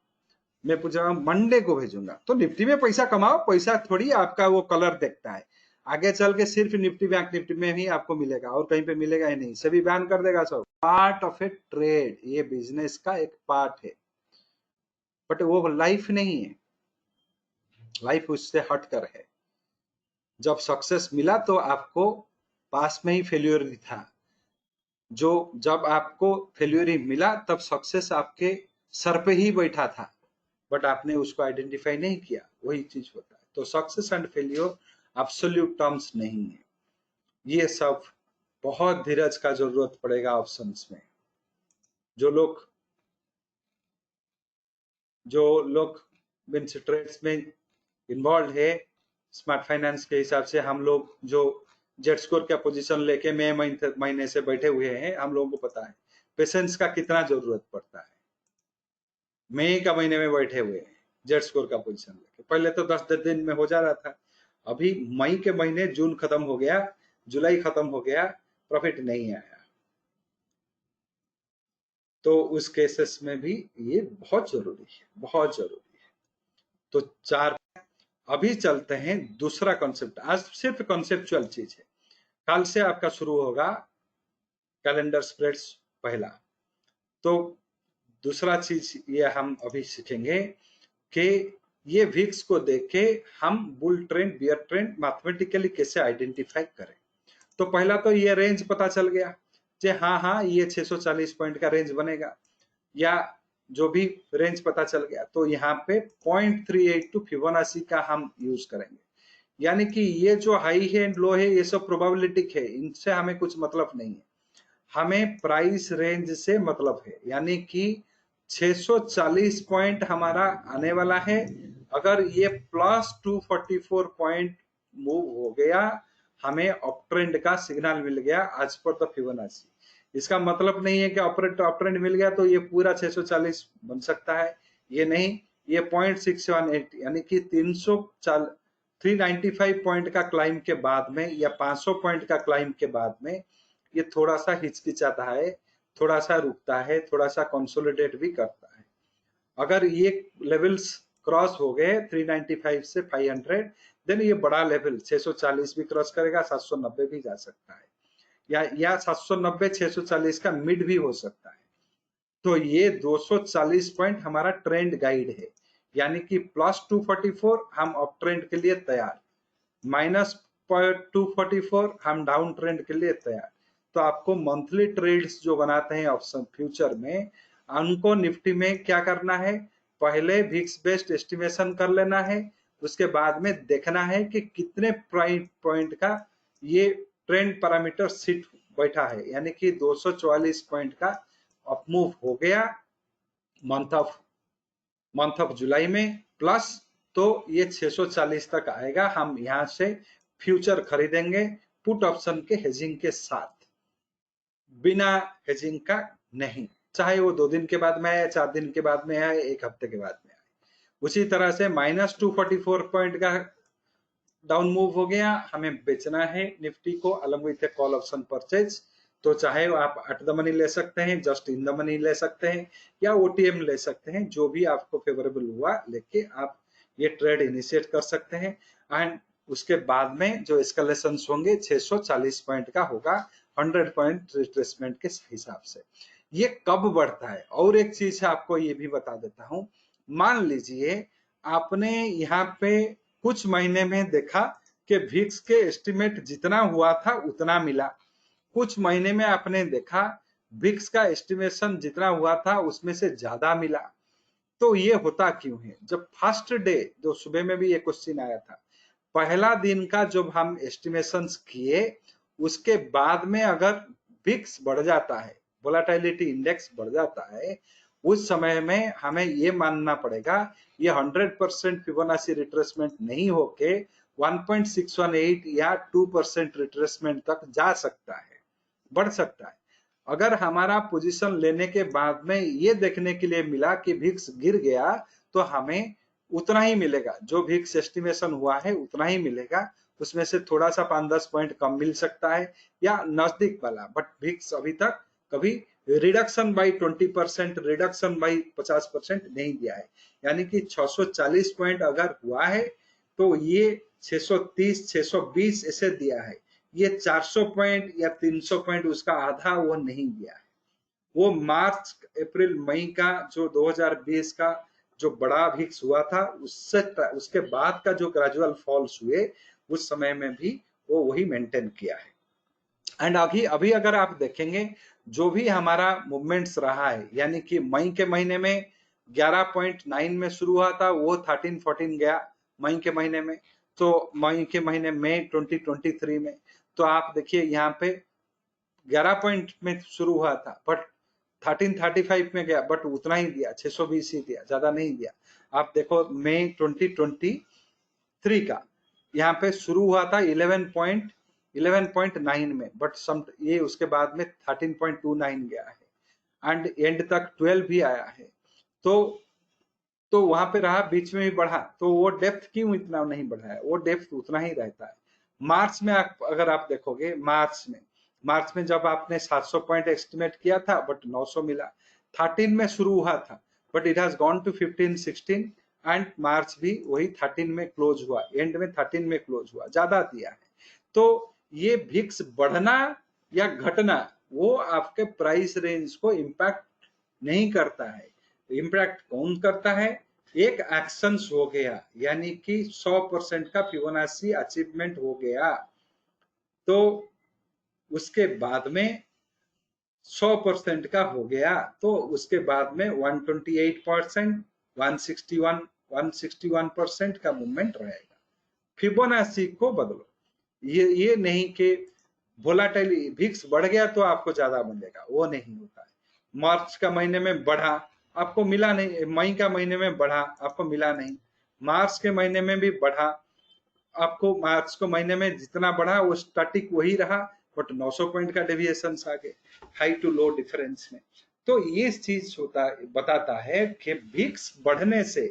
S1: मैं पूछ रहा हूँ मंडे को भेजूंगा, तो निफ्टी में पैसा कमाओ, पैसा थोड़ी आपका वो कलर देखता है। आगे चल के सिर्फ निफ्टी बैंक निफ्टी में ही आपको मिलेगा, और कहीं पे मिलेगा ही नहीं, सभी बैन कर देगा सब। पार्ट ऑफ ए ट्रेड, ये बिजनेस का एक पार्ट है, बट वो लाइफ नहीं है, लाइफ उससे हटकर है। जब सक्सेस मिला तो आपको पास में ही फेल्यूर था, जो जब आपको फेल्यूर ही मिला तब सक्सेस आपके सर पे ही बैठा था, बट आपने उसको आइडेंटिफाई नहीं किया, वही चीज होता है। तो success and failure absolute terms नहीं है, ये सब बहुत धीरज का जरूरत पड़ेगा ऑप्शंस में। जो लोग मीन्स ट्रेड्स में इन्वॉल्व है, स्मार्ट फाइनेंस के हिसाब से हम लोग जो जेड स्कोर का पोजीशन लेके मई महीने से बैठे हुए हैं, हम लोगों को पता है पेशेंस का कितना जरूरत पड़ता है। मई का महीने में बैठे हुए हैं जेड स्कोर का पोजीशन लेके, पहले तो 10 दिन में हो जा रहा था, अभी मई के महीने, जून खत्म हो गया, जुलाई खत्म हो गया, प्रॉफिट नहीं आया। तो उस केसेस में भी ये बहुत जरूरी है, बहुत जरूरी है। तो चार, अभी चलते हैं दूसरा कॉन्सेप्ट। आज सिर्फ कॉन्सेप्चुअल चीज है, कल से आपका शुरू होगा कैलेंडर स्प्रेड्स पहला। तो दूसरा चीज ये हम अभी सीखेंगे कि ये विक्स को देख के हम bull trend, bear trend mathematically कैसे आइडेंटिफाई करें। तो पहला तो ये रेंज पता चल गया, जे हाँ हाँ ये 640 पॉइंट का रेंज बनेगा, या जो भी रेंज पता चल गया, तो यहाँ पे 0.382 फिबोनाची का हम यूज करेंगे। यानी कि ये जो हाई है एंड लो है ये सब प्रोबेबिलिटी है, इनसे हमें कुछ मतलब नहीं है, हमें प्राइस रेंज से मतलब है। यानी कि 640 पॉइंट हमारा आने वाला है, अगर ये प्लस 244 पॉइंट मूव हो गया, हमें अप ट्रेंड का सिग्नल मिल गया आज पर द फिबोनाची। इसका मतलब नहीं है कि अप ट्रेंड मिल गया तो ये पूरा 640 बन सकता है, ये नहीं, ये 0.618 यानी कि 395 पॉइंट का क्लाइम के बाद में या 500 पॉइंट का क्लाइम के बाद में ये थोड़ा सा हिचकिचाता है, थोड़ा सा रुकता है, थोड़ा सा कंसोलिडेट भी करता है। अगर ये लेवल्स क्रॉस हो गए 395 से 500, देन ये बड़ा लेवल 640 भी क्रॉस करेगा, 790 भी जा सकता है, या 790 640 का मिड भी हो सकता है। तो ये 240 पॉइंट हमारा ट्रेंड गाइड है, यानी कि प्लस 244 हम अप ट्रेंड के लिए तैयार, माइनस 244 हम डाउन ट्रेंड के लिए तैयार। तो आपको मंथली ट्रेड्स जो बनाते हैं ऑप्शन फ्यूचर में, उनको निफ्टी में क्या करना है, पहले विक्स बेस्ड एस्टिमेशन कर लेना है, उसके बाद में देखना है कि कितने पॉइंट का ये ट्रेंड पैरामीटर सिट बैठा है, यानी कि 244 पॉइंट का अपमूव हो गया मंथ ऑफ जुलाई में प्लस, तो ये 640 तक आएगा, हम यहां से फ्यूचर खरीदेंगे पुट ऑप्शन के हेजिंग के साथ, बिना हेजिंग का नहीं, चाहे वो 2 दिन के बाद में आए, 4 दिन के बाद में आए, 1 हफ्ते के बाद में आए। उसी तरह से माइनस 244 पॉइंट का डाउन मूव हो गया, हमें बेचना है निफ्टी को along with call option purchase, तो चाहे आप एट द मनी ले सकते हैं, जस्ट इन द मनी ले सकते हैं, या ओटीएम ले सकते हैं, जो भी आपको फेवरेबल हुआ लेके आप ये ट्रेड इनिशिएट कर सकते हैं। एंड उसके बाद में जो एस्केलेशन होंगे 640 पॉइंट का होगा 100 पॉइंट रिट्रेसमेंट के हिसाब से। ये कब बढ़ता है, और एक चीज आपको ये भी बता देता हूं, मान लीजिए आपने यहाँ पे कुछ महीने में देखा कि विक्स के एस्टिमेट जितना हुआ था उतना मिला, कुछ महीने में आपने देखा विक्स का एस्टिमेशन जितना हुआ था उसमें से ज्यादा मिला। तो ये होता क्यों है, जब फर्स्ट डे, जो सुबह में भी ये क्वेश्चन आया था, पहला दिन का जब हम एस्टिमेशंस किए, उसके बाद में अगर विक्स बढ़ जाता है, वोलेटिलिटी इंडेक्स बढ़ जाता है, उस समय में हमें ये मानना पड़ेगा ये 100% फिबोनाची रिट्रेसमेंट नहीं होके 1.618 या 2% रिट्रेसमेंट तक जा सकता है, बढ़ सकता है। अगर हमारा पोजीशन लेने के बाद में ये देखने के लिए मिला कि विक्स गिर गया, तो हमें उतना ही मिलेगा, जो विक्स एस्टिमेशन हुआ है उतना ही मिलेगा, उसमें से थोड़ा सा 5-10 पॉइंट कम मिल सकता है या नजदीक वाला, बट विक्स अभी तक कभी रिडक्शन बाई 20%, रिडक्शन बाई 50% नहीं दिया है। यानी कि 640 पॉइंट अगर हुआ है तो ये 630 620 ऐसे दिया है, ये 400 पॉइंट या 300 पॉइंट उसका आधा वो नहीं दिया है। वो मार्च अप्रैल मई का जो 2020 का जो बड़ा विक्स हुआ था, उससे उसके बाद का जो ग्रेजुअल फॉल्स हुए, उस समय में भी वो वही मेंटेन किया है। एंड अभी अभी अगर आप देखेंगे जो भी हमारा मूवमेंट्स रहा है, यानी कि मई के महीने में 11.9 में शुरू हुआ था, वो 13-14 गया मई के महीने में, तो मई के महीने में 2023 में, तो आप देखिए यहाँ पे 11 पॉइंट में शुरू हुआ था, बट 1335 में गया, बट उतना ही दिया, 620 ही दिया, ज्यादा नहीं दिया। आप देखो मई 2023 का यहाँ पे शुरू हुआ था 11.9 में, बट सम ये उसके बाद में 13.29 गया है, एंड एंड तक 12 भी आया है। तो वहां पे रहा, बीच में भी बढ़ा, तो वो डेप्थ क्यों इतना नहीं बढ़ा है, वो डेप्थ उतना ही रहता है। मार्च में अगर आप देखोगे, मार्च में जब आपने 700 पॉइंट एस्टिमेट किया था बट 900 मिला, 13 में शुरू हुआ था, but it has gone to 15-16, and March भी वही 13 में क्लोज हुआ, एंड में 13 में क्लोज हुआ, ज्यादा दिया है। तो ये विक्स बढ़ना या घटना वो आपके प्राइस रेंज को इम्पैक्ट नहीं करता है। इम्पैक्ट कौन करता है, एक एक्शन हो गया, यानी कि 100% का फिबोनाची अचीवमेंट हो गया, तो उसके बाद में 100% का हो गया तो उसके बाद में 128%, 161, 161% का मूवमेंट रहेगा। फिबोनाची को बदलो। ये नहीं कि वोलाटाइल विक्स बढ़ गया तो आपको ज्यादा मिलेगा, वो नहीं होता है। मार्च का महीने में बढ़ा, आपको मिला नहीं, मई का महीने में बढ़ा, आपको मिला नहीं, मार्च के महीने में भी बढ़ा, आपको मार्च को महीने में जितना बढ़ा वो स्टैटिक वही रहा, बट 900 पॉइंट का डेविएशन आ गए हाई टू लो डिफरेंस में। तो ये चीज होता बताता है कि विक्स बढ़ने से,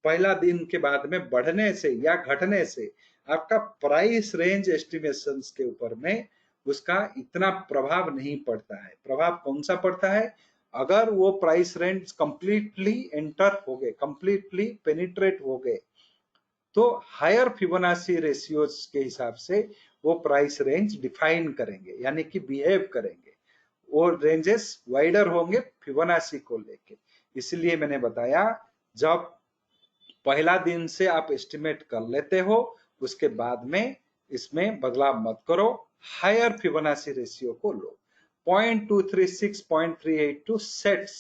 S1: पहला दिन के बाद में बढ़ने से या घटने से आपका प्राइस रेंज एस्टिमेशंस के ऊपर में उसका इतना प्रभाव नहीं पड़ता है। प्रभाव कौन सा पड़ता है? अगर वो प्राइस रेंज कंप्लीटली एंटर हो गए, कंप्लीटली पेनिट्रेट हो गए, तो हायर फिबोनाची रेशियोज के हिसाब से वो प्राइस रेंज डिफाइन करेंगे, यानी कि बिहेव करेंगे, वो रेंजेस वाइडर होंगे फिबोनाची को लेके। इसलिए मैंने बताया जब पहला दिन से आप एस्टिमेट कर लेते हो, उसके बाद में इसमें बदलाव मत करो, हायर फिबोनाची रेशियो को लो। 0.236, 0.382 सेट्स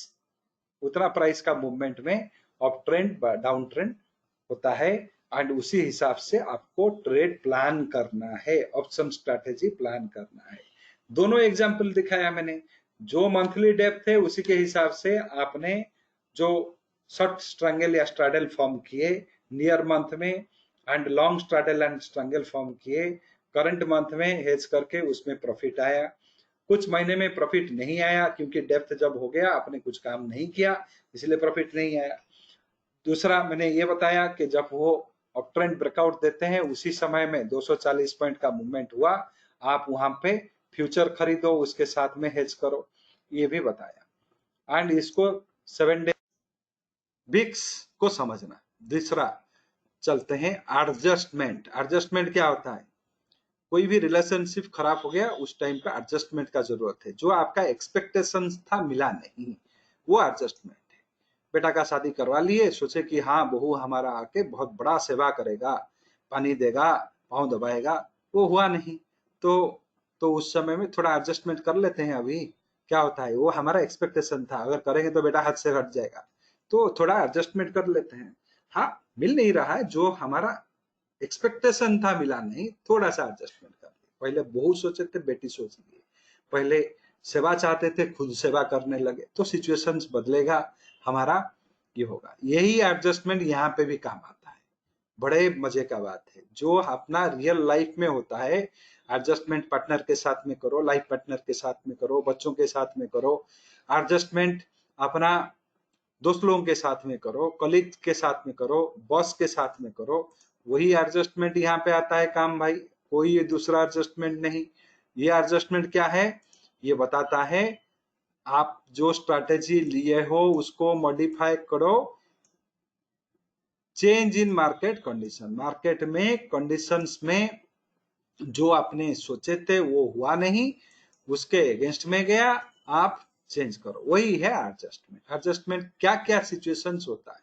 S1: उतना प्राइस का मूवमेंट में अप ट्रेंड डाउन ट्रेंड होता है, एंड उसी हिसाब से आपको ट्रेड प्लान करना है, ऑप्शन स्ट्रैटेजी प्लान करना है। दोनों एग्जांपल दिखाया मैंने, जो मंथली डेप्थ है उसी के हिसाब से आपने जो शॉर्ट स्ट्रैंगल या स्ट्रैडल फॉर्म किए नियर मंथ में, and long straddle and strangle form किए करंट मंथ में हेज करके, उसमें प्रॉफिट आया। कुछ महीने में प्रॉफिट नहीं आया क्योंकि डेप्थ जब हो गया आपने कुछ काम नहीं किया, इसलिए प्रॉफिट नहीं आया। दूसरा मैंने ये बताया कि जब वो अप ट्रेंड ब्रेकआउट देते हैं उसी समय में 240 पॉइंट का मूवमेंट हुआ, आप वहां पे फ्यूचर खरीदो, उसके साथ में हेज करो, ये भी बताया। एंड इसको 7 डे विक्स को समझना। दूसरा चलते हैं एडजस्टमेंट। एडजस्टमेंट क्या होता है? कोई भी रिलेशनशिप खराब हो गया उस टाइम पे एडजस्टमेंट का जरूरत है, जो आपका एक्सपेक्टेशन था मिला नहीं, वो एडजस्टमेंट है। बेटा का शादी करवा लिए, सोचे कि हाँ बहू हमारा आके बहुत बड़ा सेवा करेगा, पानी देगा, पाँव दबाएगा, वो हुआ नहीं। तो उस समय में थोड़ा एडजस्टमेंट कर लेते हैं। अभी क्या होता है, वो हमारा एक्सपेक्टेशन था, अगर करेंगे तो बेटा हाथ से हट जाएगा, तो थोड़ा एडजस्टमेंट कर लेते हैं। हाँ मिल नहीं रहा है जो हमारा एक्सपेक्टेशन था, मिला नहीं, थोड़ा सा एडजस्टमेंट कर लिया। पहले बहू सोचे थे, बेटी सोच ली, पहले सेवा चाहते थे, खुद सेवा करने लगे, तो सिचुएशंस बदलेगा हमारा, ये होगा। यही एडजस्टमेंट यहाँ पे भी काम आता है। बड़े मजे का बात है, जो अपना रियल लाइफ में होता है एडजस्टमेंट पार्टनर के साथ में करो, लाइफ पार्टनर के साथ में करो, बच्चों के साथ में करो, एडजस्टमेंट अपना दोस्त लोगों के साथ में करो, कलीग के साथ में करो, बॉस के साथ में करो, वही एडजस्टमेंट यहाँ पे आता है काम भाई, कोई ये दूसरा एडजस्टमेंट नहीं। ये एडजस्टमेंट क्या है? ये बताता है आप जो स्ट्रैटेजी लिए हो उसको मॉडिफाई करो, change in market condition. Market में कंडीशंस में जो आपने सोचे थे वो हुआ नहीं, उसके अगेंस्ट में गया, आप चेंज करो, वही है एडजस्टमेंट। एडजस्टमेंट क्या क्या सिचुएशंस होता है?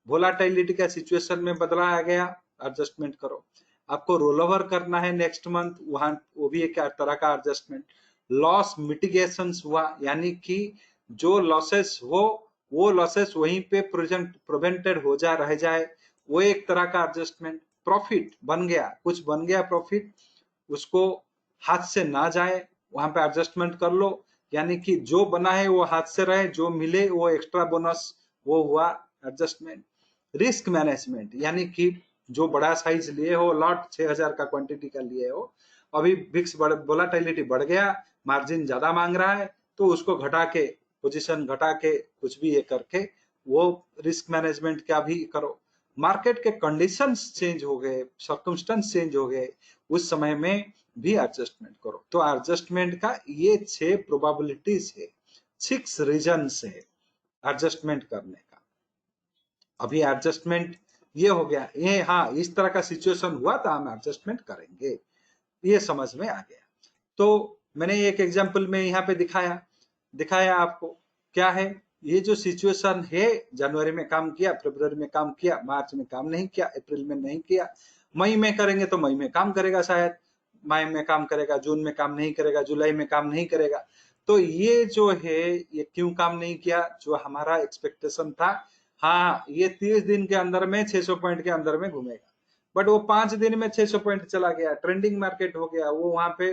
S1: वोलाटिलिटी का सिचुएशन में बदलाया गया, एडजस्टमेंट करो। आपको रोल ओवर करना है नेक्स्ट मंथ, वहां वो भी एक तरह का एडजस्टमेंट। लॉस मिटिगेशन हुआ, यानी कि जो लॉसेस हो वो लॉसेस वहीं पे प्रिवेंटेड हो जा रह जाए, वो एक तरह का एडजस्टमेंट। प्रॉफिट बन गया, कुछ बन गया प्रॉफिट, उसको हाथ से ना जाए, वहां पे एडजस्टमेंट कर लो, यानी कि जो बना है वो हाथ से रहे, जो मिले वो एक्स्ट्रा बोनस, वो हुआ एडजस्टमेंट। रिस्क मैनेजमेंट, यानी कि जो बड़ा साइज लिए हो, लॉट 6000 का क्वांटिटी का लिए हो, अभी विक्स वोलाटिलिटी बढ़ गया, मार्जिन ज्यादा मांग रहा है, तो उसको घटा के, पोजीशन घटा के, कुछ भी ये करके वो रिस्क मैनेजमेंट क्या भी करो। मार्केट के कंडीशंस चेंज हो गए, सर्कमस्टेंस चेंज हो गए, उस समय में भी एडजस्टमेंट करो। तो एडजस्टमेंट का ये 6 प्रोबेबिलिटीज है, 6 रीजंस है एडजस्टमेंट करने का। अभी एडजस्टमेंट ये हो गया, ये हाँ इस तरह का सिचुएशन हुआ था, हम एडजस्टमेंट करेंगे, ये समझ में आ गया। तो मैंने एक एग्जांपल में यहाँ पे दिखाया आपको क्या है। ये जो सिचुएशन है, जनवरी में काम किया, फरवरी में काम किया, मार्च में काम नहीं किया, अप्रैल में नहीं किया, मई में करेंगे तो मई में काम करेगा शायद, मई में काम करेगा, जून में काम नहीं करेगा, जुलाई में काम नहीं करेगा। तो ये जो है ये क्यों काम नहीं किया, जो हमारा एक्सपेक्टेशन था, हाँ ये 30 दिन के अंदर में 600 पॉइंट के अंदर में घूमेगा, बट वो 5 दिन में 600 पॉइंट चला गया, ट्रेंडिंग मार्केट हो गया वो वहां पे,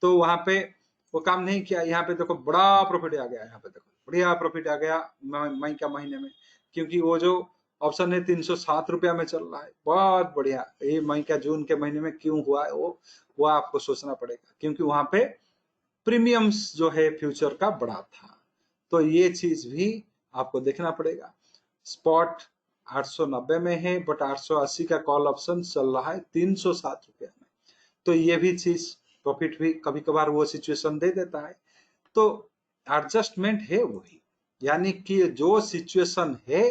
S1: तो वहां पे वो काम नहीं किया। यहाँ पे देखो बड़ा प्रॉफिट आ गया, यहाँ पे देखो बढ़िया प्रॉफिट आ गया मई का महीने में, क्योंकि वो जो ऑप्शन है 307 रुपया में चल रहा है, बहुत बढ़िया। ये मई का जून के महीने में क्यों हुआ है वो आपको सोचना पड़ेगा, क्योंकि वहां पे प्रीमियम्स जो है फ्यूचर का बड़ा था। तो ये चीज भी आपको देखना पड़ेगा। स्पॉट 890 में है, बट 880 का कॉल ऑप्शन चल रहा है 307 रुपया में। तो ये भी चीज प्रॉफिट भी कभी कभार वो सिचुएशन दे देता है। तो एडजस्टमेंट है वही, यानी कि जो सिचुएशन है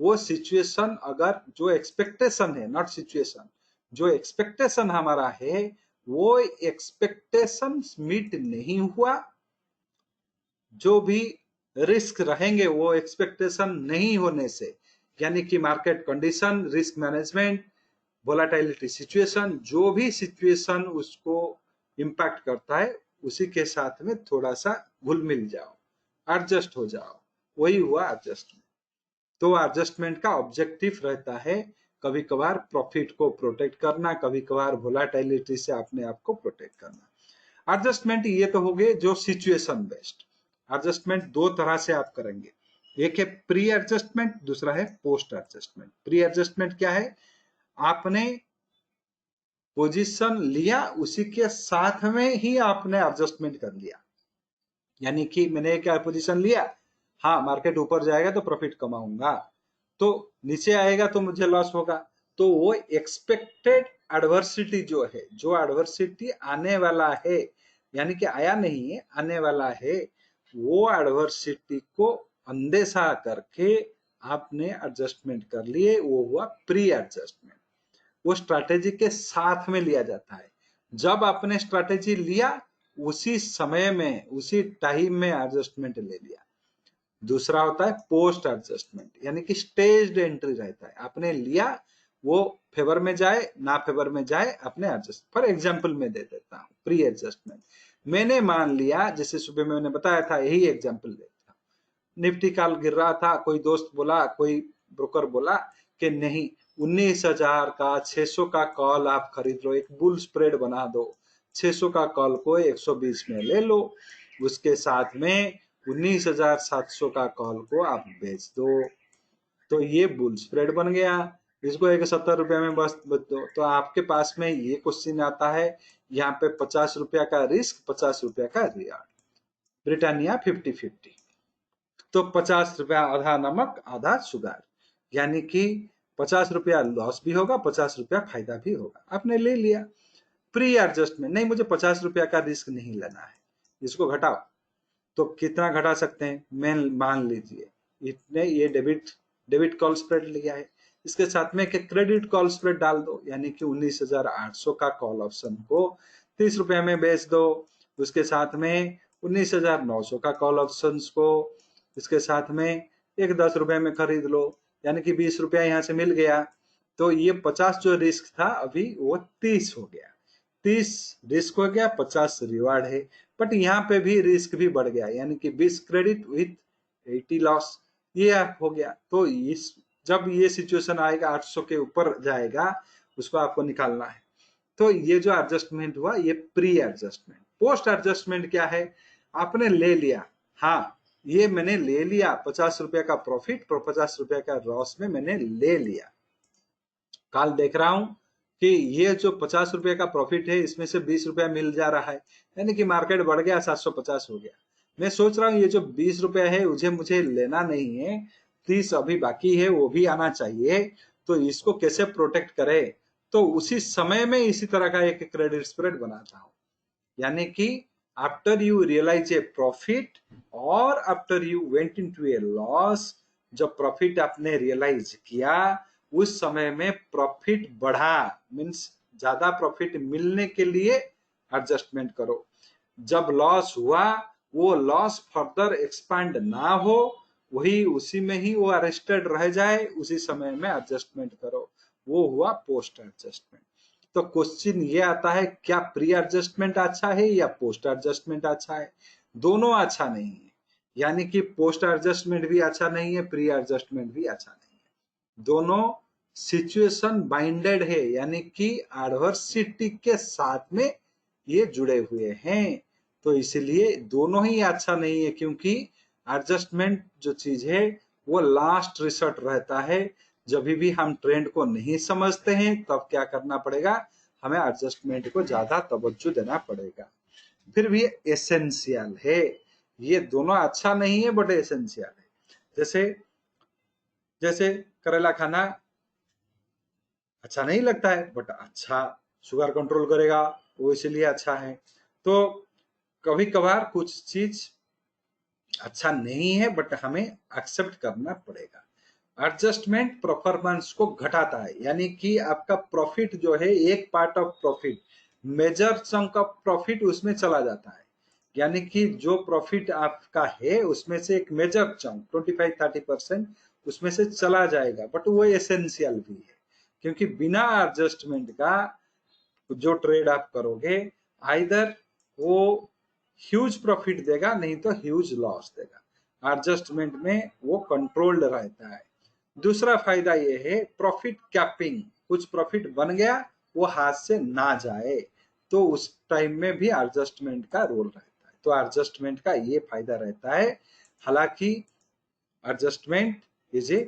S1: वो सिचुएशन, अगर जो एक्सपेक्टेशन है, नॉट सिचुएशन, जो एक्सपेक्टेशन हमारा है वो एक्सपेक्टेशन मीट नहीं हुआ, जो भी रिस्क रहेंगे वो एक्सपेक्टेशन नहीं होने से, यानी कि market condition, risk management, volatility situation, जो भी सिचुएशन उसको इम्पैक्ट करता है उसी के साथ में थोड़ा सा घुल मिल जाओ, एडजस्ट हो जाओ, वही हुआ एडजस्टमेंट। तो एडजस्टमेंट का ऑब्जेक्टिव रहता है कभी कभार प्रॉफिट को प्रोटेक्ट करना, कभी कभार वोलाटिलिटी से अपने आप को प्रोटेक्ट करना। एडजस्टमेंट ये तो हो गए जो सिचुएशन बेस्ड। एडजस्टमेंट दो तरह से आप करेंगे, एक है प्री एडजस्टमेंट, दूसरा है पोस्ट एडजस्टमेंट। प्री एडजस्टमेंट क्या है, आपने पोजीशन लिया, उसी के साथ में ही आपने एडजस्टमेंट कर लिया, यानी कि मैंने क्या पोजीशन लिया, हाँ मार्केट ऊपर जाएगा तो प्रॉफिट कमाऊंगा, तो नीचे आएगा तो मुझे लॉस होगा। तो वो एक्सपेक्टेड एडवर्सिटी जो है, जो एडवर्सिटी आने वाला है, यानी कि आया नहीं है आने वाला है, वो एडवर्सिटी को अनदेखा करके आपने एडजस्टमेंट कर लिए, वो हुआ प्री एडजस्टमेंट। वो स्ट्रैटेजी के साथ में लिया जाता है। जब आपने स्ट्रैटेजी लिया उसी समय में, उसी टाइम में एडजस्टमेंट ले लिया। दूसरा होता है पोस्ट एडजस्टमेंट, यानी कि स्टेज्ड एंट्री रहता है, आपने लिया, वो फेवर में जाए ना फेवर में जाए, अपने एडजस्ट। फॉर एग्जांपल मैं दे देता हूँ प्री एडजस्टमेंट। मैंने मान लिया, जैसे सुबह में मैंने बताया था, यही एग्जांपल देता हूँ, निफ्टी काल गिर रहा था, कोई दोस्त बोला, कोई ब्रोकर बोला कि नहीं 19,000 का 600 का कॉल आप खरीद लो, एक बुल स्प्रेड बना दो, 600 का कॉल को 120 में ले लो, उसके साथ में 19,700 का कॉल को आप बेच दो, तो ये बुल स्प्रेड बन गया। इसको 170 रुपया में बस दो। तो आपके पास में ये क्वेश्चन आता है, यहाँ पे 50 रुपया का रिस्क, 50 रुपया का रिवार्ड, ब्रिटानिया 50-50। तो 50 रुपया आधा नमक आधा शुगर, यानी कि 50 रुपया लॉस भी होगा, 50 रुपया फायदा भी होगा, आपने ले लिया। प्री एडजस्टमेंट, नहीं मुझे 50 रुपया का रिस्क नहीं लेना है, इसको घटाओ। तो कितना घटा सकते हैं, मैं मान लीजिए इतने, ये डेबिट डेबिट कॉल स्प्रेड लिया है, इसके साथ में एक क्रेडिट कॉल स्प्रेड डाल दो, यानी कि 19,800 का कॉल ऑप्शन को 30 रुपया में बेच दो, उसके साथ में 19,900 का कॉल ऑप्शन को इसके साथ में एक 10 रुपए में खरीद लो, यानी कि 20 रुपया यहाँ से मिल गया। तो ये 50 जो रिस्क था अभी वो 30 हो गया, 30 रिस्क हो गया, 50 रिवार्ड है। बट यहाँ पे भी रिस्क भी बढ़ गया, यानी कि 20 क्रेडिट विथ 80 लॉस, ये हो गया। तो इस जब ये सिचुएशन आएगा 800 के ऊपर जाएगा, उसको आपको निकालना है। तो ये जो एडजस्टमेंट हुआ ये प्री एडजस्टमेंट। पोस्ट एडजस्टमेंट क्या है, आपने ले लिया, हाँ ये मैंने ले लिया, 50 रुपया का प्रॉफिट और 50 रुपया का लॉस में मैंने ले लिया। कल देख रहा हूं कि ये जो 50 रुपये का प्रॉफिट है इसमें से 20 रुपया मिल जा रहा है, यानी कि मार्केट बढ़ गया, 750 हो गया। मैं सोच रहा हूँ ये जो 20 रुपया है मुझे लेना नहीं है, 30 अभी बाकी है वो भी आना चाहिए, तो इसको कैसे प्रोटेक्ट करे। तो उसी समय में इसी तरह का एक क्रेडिट स्प्रेड बनाता हूँ, यानी कि after you realize a profit और after you went into a loss, जब प्रॉफिट आपने रियलाइज किया उस समय में प्रॉफिट बढ़ा, मीन्स ज्यादा प्रॉफिट मिलने के लिए एडजस्टमेंट करो। जब लॉस हुआ वो लॉस फर्दर एक्सपांड ना हो, वही उसी में ही वो अरेस्टेड रह जाए, उसी समय में एडजस्टमेंट करो, वो हुआ पोस्ट एडजस्टमेंट। तो क्वेश्चन ये आता है क्या प्री एडजस्टमेंट अच्छा है या पोस्ट एडजस्टमेंट अच्छा है? दोनों अच्छा नहीं है, यानी कि पोस्ट एडजस्टमेंट भी अच्छा नहीं है, प्री एडजस्टमेंट भी अच्छा नहीं है। दोनों सिचुएशन बाइंडेड है, यानी कि एडवर्सिटी के साथ में ये जुड़े हुए हैं। तो इसलिए दोनों ही अच्छा नहीं है, क्योंकि एडजस्टमेंट जो चीज है वो लास्ट रिसर्ट रहता है। जब भी हम ट्रेंड को नहीं समझते हैं तब क्या करना पड़ेगा, हमें एडजस्टमेंट को ज्यादा तवज्जो देना पड़ेगा। फिर भी एसेंशियल है, ये दोनों अच्छा नहीं है बट एसेंशियल है। जैसे जैसे करेला खाना अच्छा नहीं लगता है बट अच्छा शुगर कंट्रोल करेगा, वो इसलिए अच्छा है। तो कभी कभार कुछ चीज अच्छा नहीं है बट हमें एक्सेप्ट करना पड़ेगा। एडजस्टमेंट परफॉर्मेंस को घटाता है, यानी कि आपका प्रॉफिट जो है, एक part of profit, major chunk of profit उसमें चला जाता है। यानी कि जो प्रॉफिट आपका है उसमें से एक मेजर चंक 25-30% उसमें से चला जाएगा, बट वो एसेंशियल भी है। क्योंकि बिना एडजस्टमेंट का जो ट्रेड आप करोगे, आइदर वो ह्यूज प्रॉफिट देगा नहीं तो ह्यूज लॉस देगा। एडजस्टमेंट में वो कंट्रोल्ड रहता है। दूसरा फायदा ये है प्रॉफिट कैपिंग, कुछ प्रॉफिट बन गया वो हाथ से ना जाए, तो उस टाइम में भी एडजस्टमेंट का रोल रहता है। तो एडजस्टमेंट का ये फायदा रहता है। हालांकि adjustment is a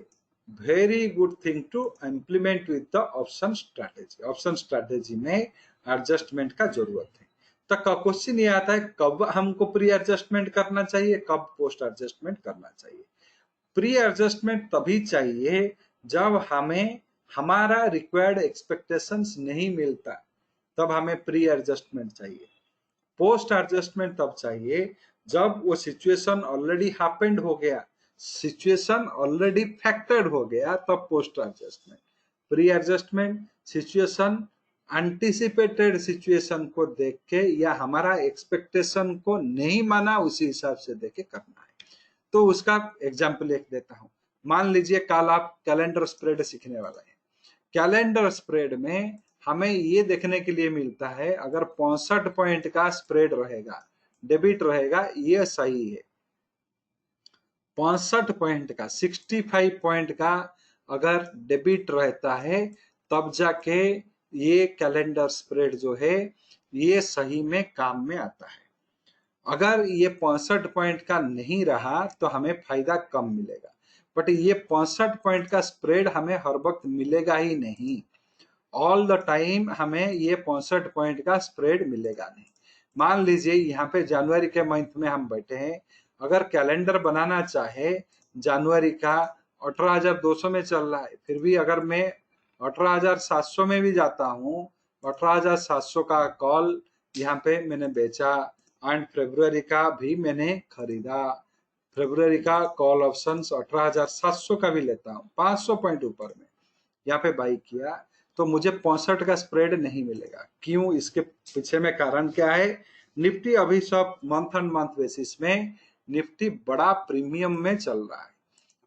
S1: very good thing to implement with the option strategy. Option strategy में एडजस्टमेंट का जरूरत है। तो क्वेश्चन ये आता है कब हमको प्री एडजस्टमेंट करना चाहिए, कब पोस्ट एडजस्टमेंट करना चाहिए। प्री एडजस्टमेंट तभी चाहिए जब हमें हमारा रिक्वायर्ड एक्सपेक्टेशंस नहीं मिलता, तब हमें प्री एडजस्टमेंट चाहिए। पोस्ट एडजस्टमेंट तब चाहिए जब वो सिचुएशन ऑलरेडी हैपेंड हो गया, सिचुएशन ऑलरेडी फैक्टर्ड हो गया, तब post adjustment. Pre adjustment situation anticipated situation को देख के या हमारा एक्सपेक्टेशन को नहीं माना उसी हिसाब से देख के करना है। तो उसका एग्जाम्पल एक देता हूं। मान लीजिए कल आप कैलेंडर स्प्रेड सीखने वाला है। कैलेंडर स्प्रेड में हमें ये देखने के लिए मिलता है अगर 65 पॉइंट का स्प्रेड रहेगा, डेबिट रहेगा, ये सही है। 65 पॉइंट का, 65 पॉइंट का अगर डेबिट रहता है तब जाके ये कैलेंडर स्प्रेड जो है ये सही में काम में आता है। अगर ये 65 पॉइंट का नहीं रहा तो हमें फायदा कम मिलेगा, बट ये 65 पॉइंट का स्प्रेड हमें हर वक्त मिलेगा ही नहीं। ऑल द टाइम हमें ये 65 पॉइंट का स्प्रेड मिलेगा नहीं। मान लीजिए यहाँ पे जनवरी के मंथ में हम बैठे हैं, अगर कैलेंडर बनाना चाहे जनवरी का 18,200 में चल रहा है, फिर भी अगर मैं 18,700 में भी जाता हूँ, 18,700 का कॉल यहाँ पे मैंने बेचा एंड फरवरी का भी मैंने खरीदा। फरवरी का कॉल ऑप्शन 18,700 का भी लेता हूँ, 500 पॉइंट ऊपर में यहाँ पे बाई किया, तो मुझे 65 का स्प्रेड नहीं मिलेगा। क्यों? इसके पीछे में कारण क्या है? निफ्टी अभी सब मंथ एंड मंथ बेसिस में निफ्टी बड़ा प्रीमियम में चल रहा है,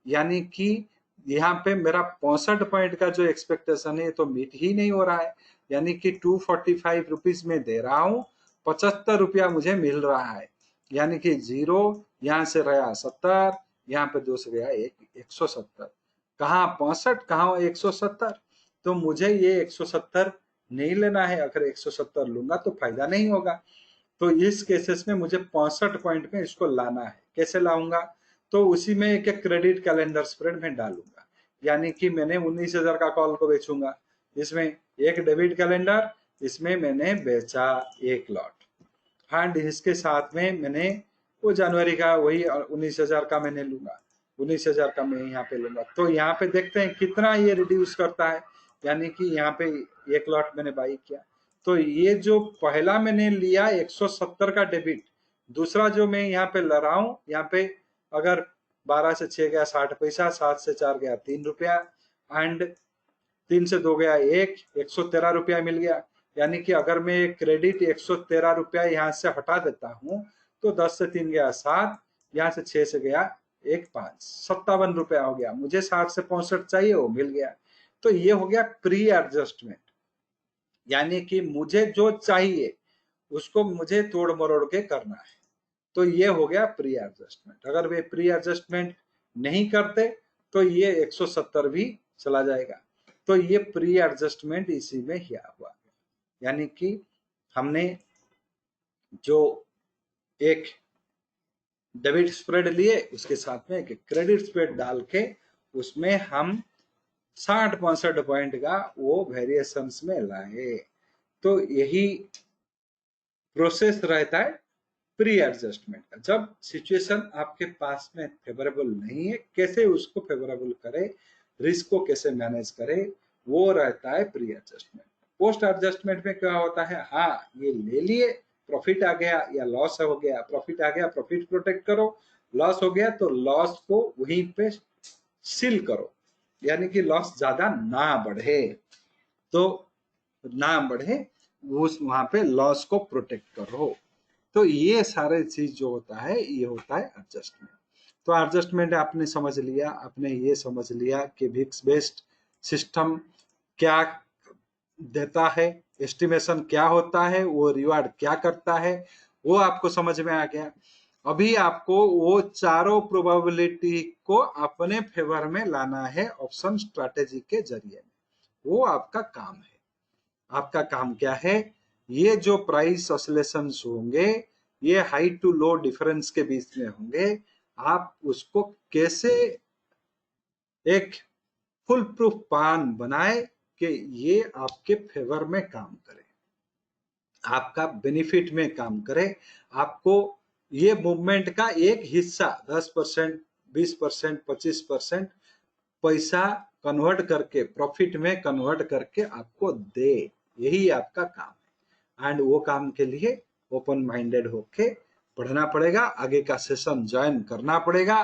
S1: यानी कि यहाँ पे मेरा 65 पॉइंट का जो एक्सपेक्टेशन है तो मीट ही नहीं हो रहा है। यानी कि 245 रुपीज में दे रहा हूँ, 75 रुपया मुझे मिल रहा है, यानी कि जीरो यहाँ से रहा 70, यहाँ पे 2 से गया 170, कहाँ 65 कहाँ 170। तो मुझे ये 170 नहीं लेना है, अगर 170 लूंगा तो फायदा नहीं होगा। तो इस केसेस में मुझे 65 पॉइंट में इसको लाना है। कैसे लाऊंगा? तो उसी में एक क्रेडिट कैलेंडर स्प्रेड में डालूंगा, यानी कि मैंने 19,000 का कॉल को बेचूंगा, इसमें एक डेबिट कैलेंडर, इसमें मैंने बेचा एक लॉट एंड इसके साथ में मैंने वो जनवरी का वही 19,000 का मैंने लूंगा, 19,000 का मैं यहाँ पे लूंगा। तो यहाँ पे देखते हैं कितना ये रिड्यूस करता है, यानी कि यहाँ पे एक लॉट मैंने बाई किया। तो ये जो पहला मैंने लिया 170 का डेबिट, दूसरा जो मैं यहाँ पे ला रहा हूँ, यहाँ पे अगर 12 से 6 गया 60 पैसा, 7 से 4 गया 3 रुपया एंड 3 से 2 गया 113 रुपया मिल गया। यानी कि अगर मैं क्रेडिट 113 रुपया यहाँ से हटा देता हूँ तो 10 से 3 गया 7, यहाँ से 6 से गया 5, 57 रुपया हो गया। मुझे 60 से 65 चाहिए, वो मिल गया। तो ये हो गया प्री एडजस्टमेंट। यानी कि मुझे जो चाहिए उसको मुझे तोड़ मरोड़ के करना है। तो ये हो गया प्री एडजस्टमेंट। अगर वे प्री एडजस्टमेंट नहीं करते तो ये 170 भी चला जाएगा। तो ये प्री एडजस्टमेंट इसी में ही हुआ, यानी कि हमने जो एक डेबिट स्प्रेड लिए उसके साथ में एक क्रेडिट स्प्रेड डाल के उसमें हम 60-65 पॉइंट का वो वेरिएशंस में लाए। तो यही प्रोसेस रहता है प्री एडजस्टमेंट का। जब सिचुएशन आपके पास में फेवरेबल नहीं है, कैसे उसको फेवरेबल करे, रिस्क को कैसे मैनेज करे, वो रहता है प्री एडजस्टमेंट। पोस्ट एडजस्टमेंट में क्या होता है, हाँ ये ले लिए, प्रॉफिट आ गया या लॉस हो गया, प्रॉफिट आ गया प्रॉफिट प्रोटेक्ट करो, लॉस हो गया तो लॉस को वहीं पे सील करो, यानी कि लॉस ज्यादा ना बढ़े, तो ना बढ़े उस वहां पे लॉस को प्रोटेक्ट करो। तो ये सारे चीज जो होता है ये होता है एडजस्टमेंट। तो एडजस्टमेंट आपने समझ लिया, आपने ये समझ लिया कि विक्स बेस्ड सिस्टम क्या देता है, एस्टिमेशन क्या होता है, वो रिवार्ड क्या करता है, वो आपको समझ में आ गया। अभी आपको वो चारों प्रोबेबिलिटी को अपने फेवर में लाना है ऑप्शन स्ट्रैटेजी के जरिए। वो आपका काम है। आपका काम क्या है, ये जो प्राइस ऑसिलेशंस होंगे ये हाई टू लो डिफरेंस के बीच में होंगे, आप उसको कैसे एक फुल प्रूफ प्लान बनाए कि ये आपके फेवर में काम करे, आपका बेनिफिट में काम करे, आपको ये मूवमेंट का एक हिस्सा 10%, 20%, 25% पैसा कन्वर्ट करके प्रॉफिट में कन्वर्ट करके आपको दे। यही आपका काम है। एंड वो काम के लिए ओपन माइंडेड होके पढ़ना पड़ेगा, आगे का सेशन ज्वाइन करना पड़ेगा।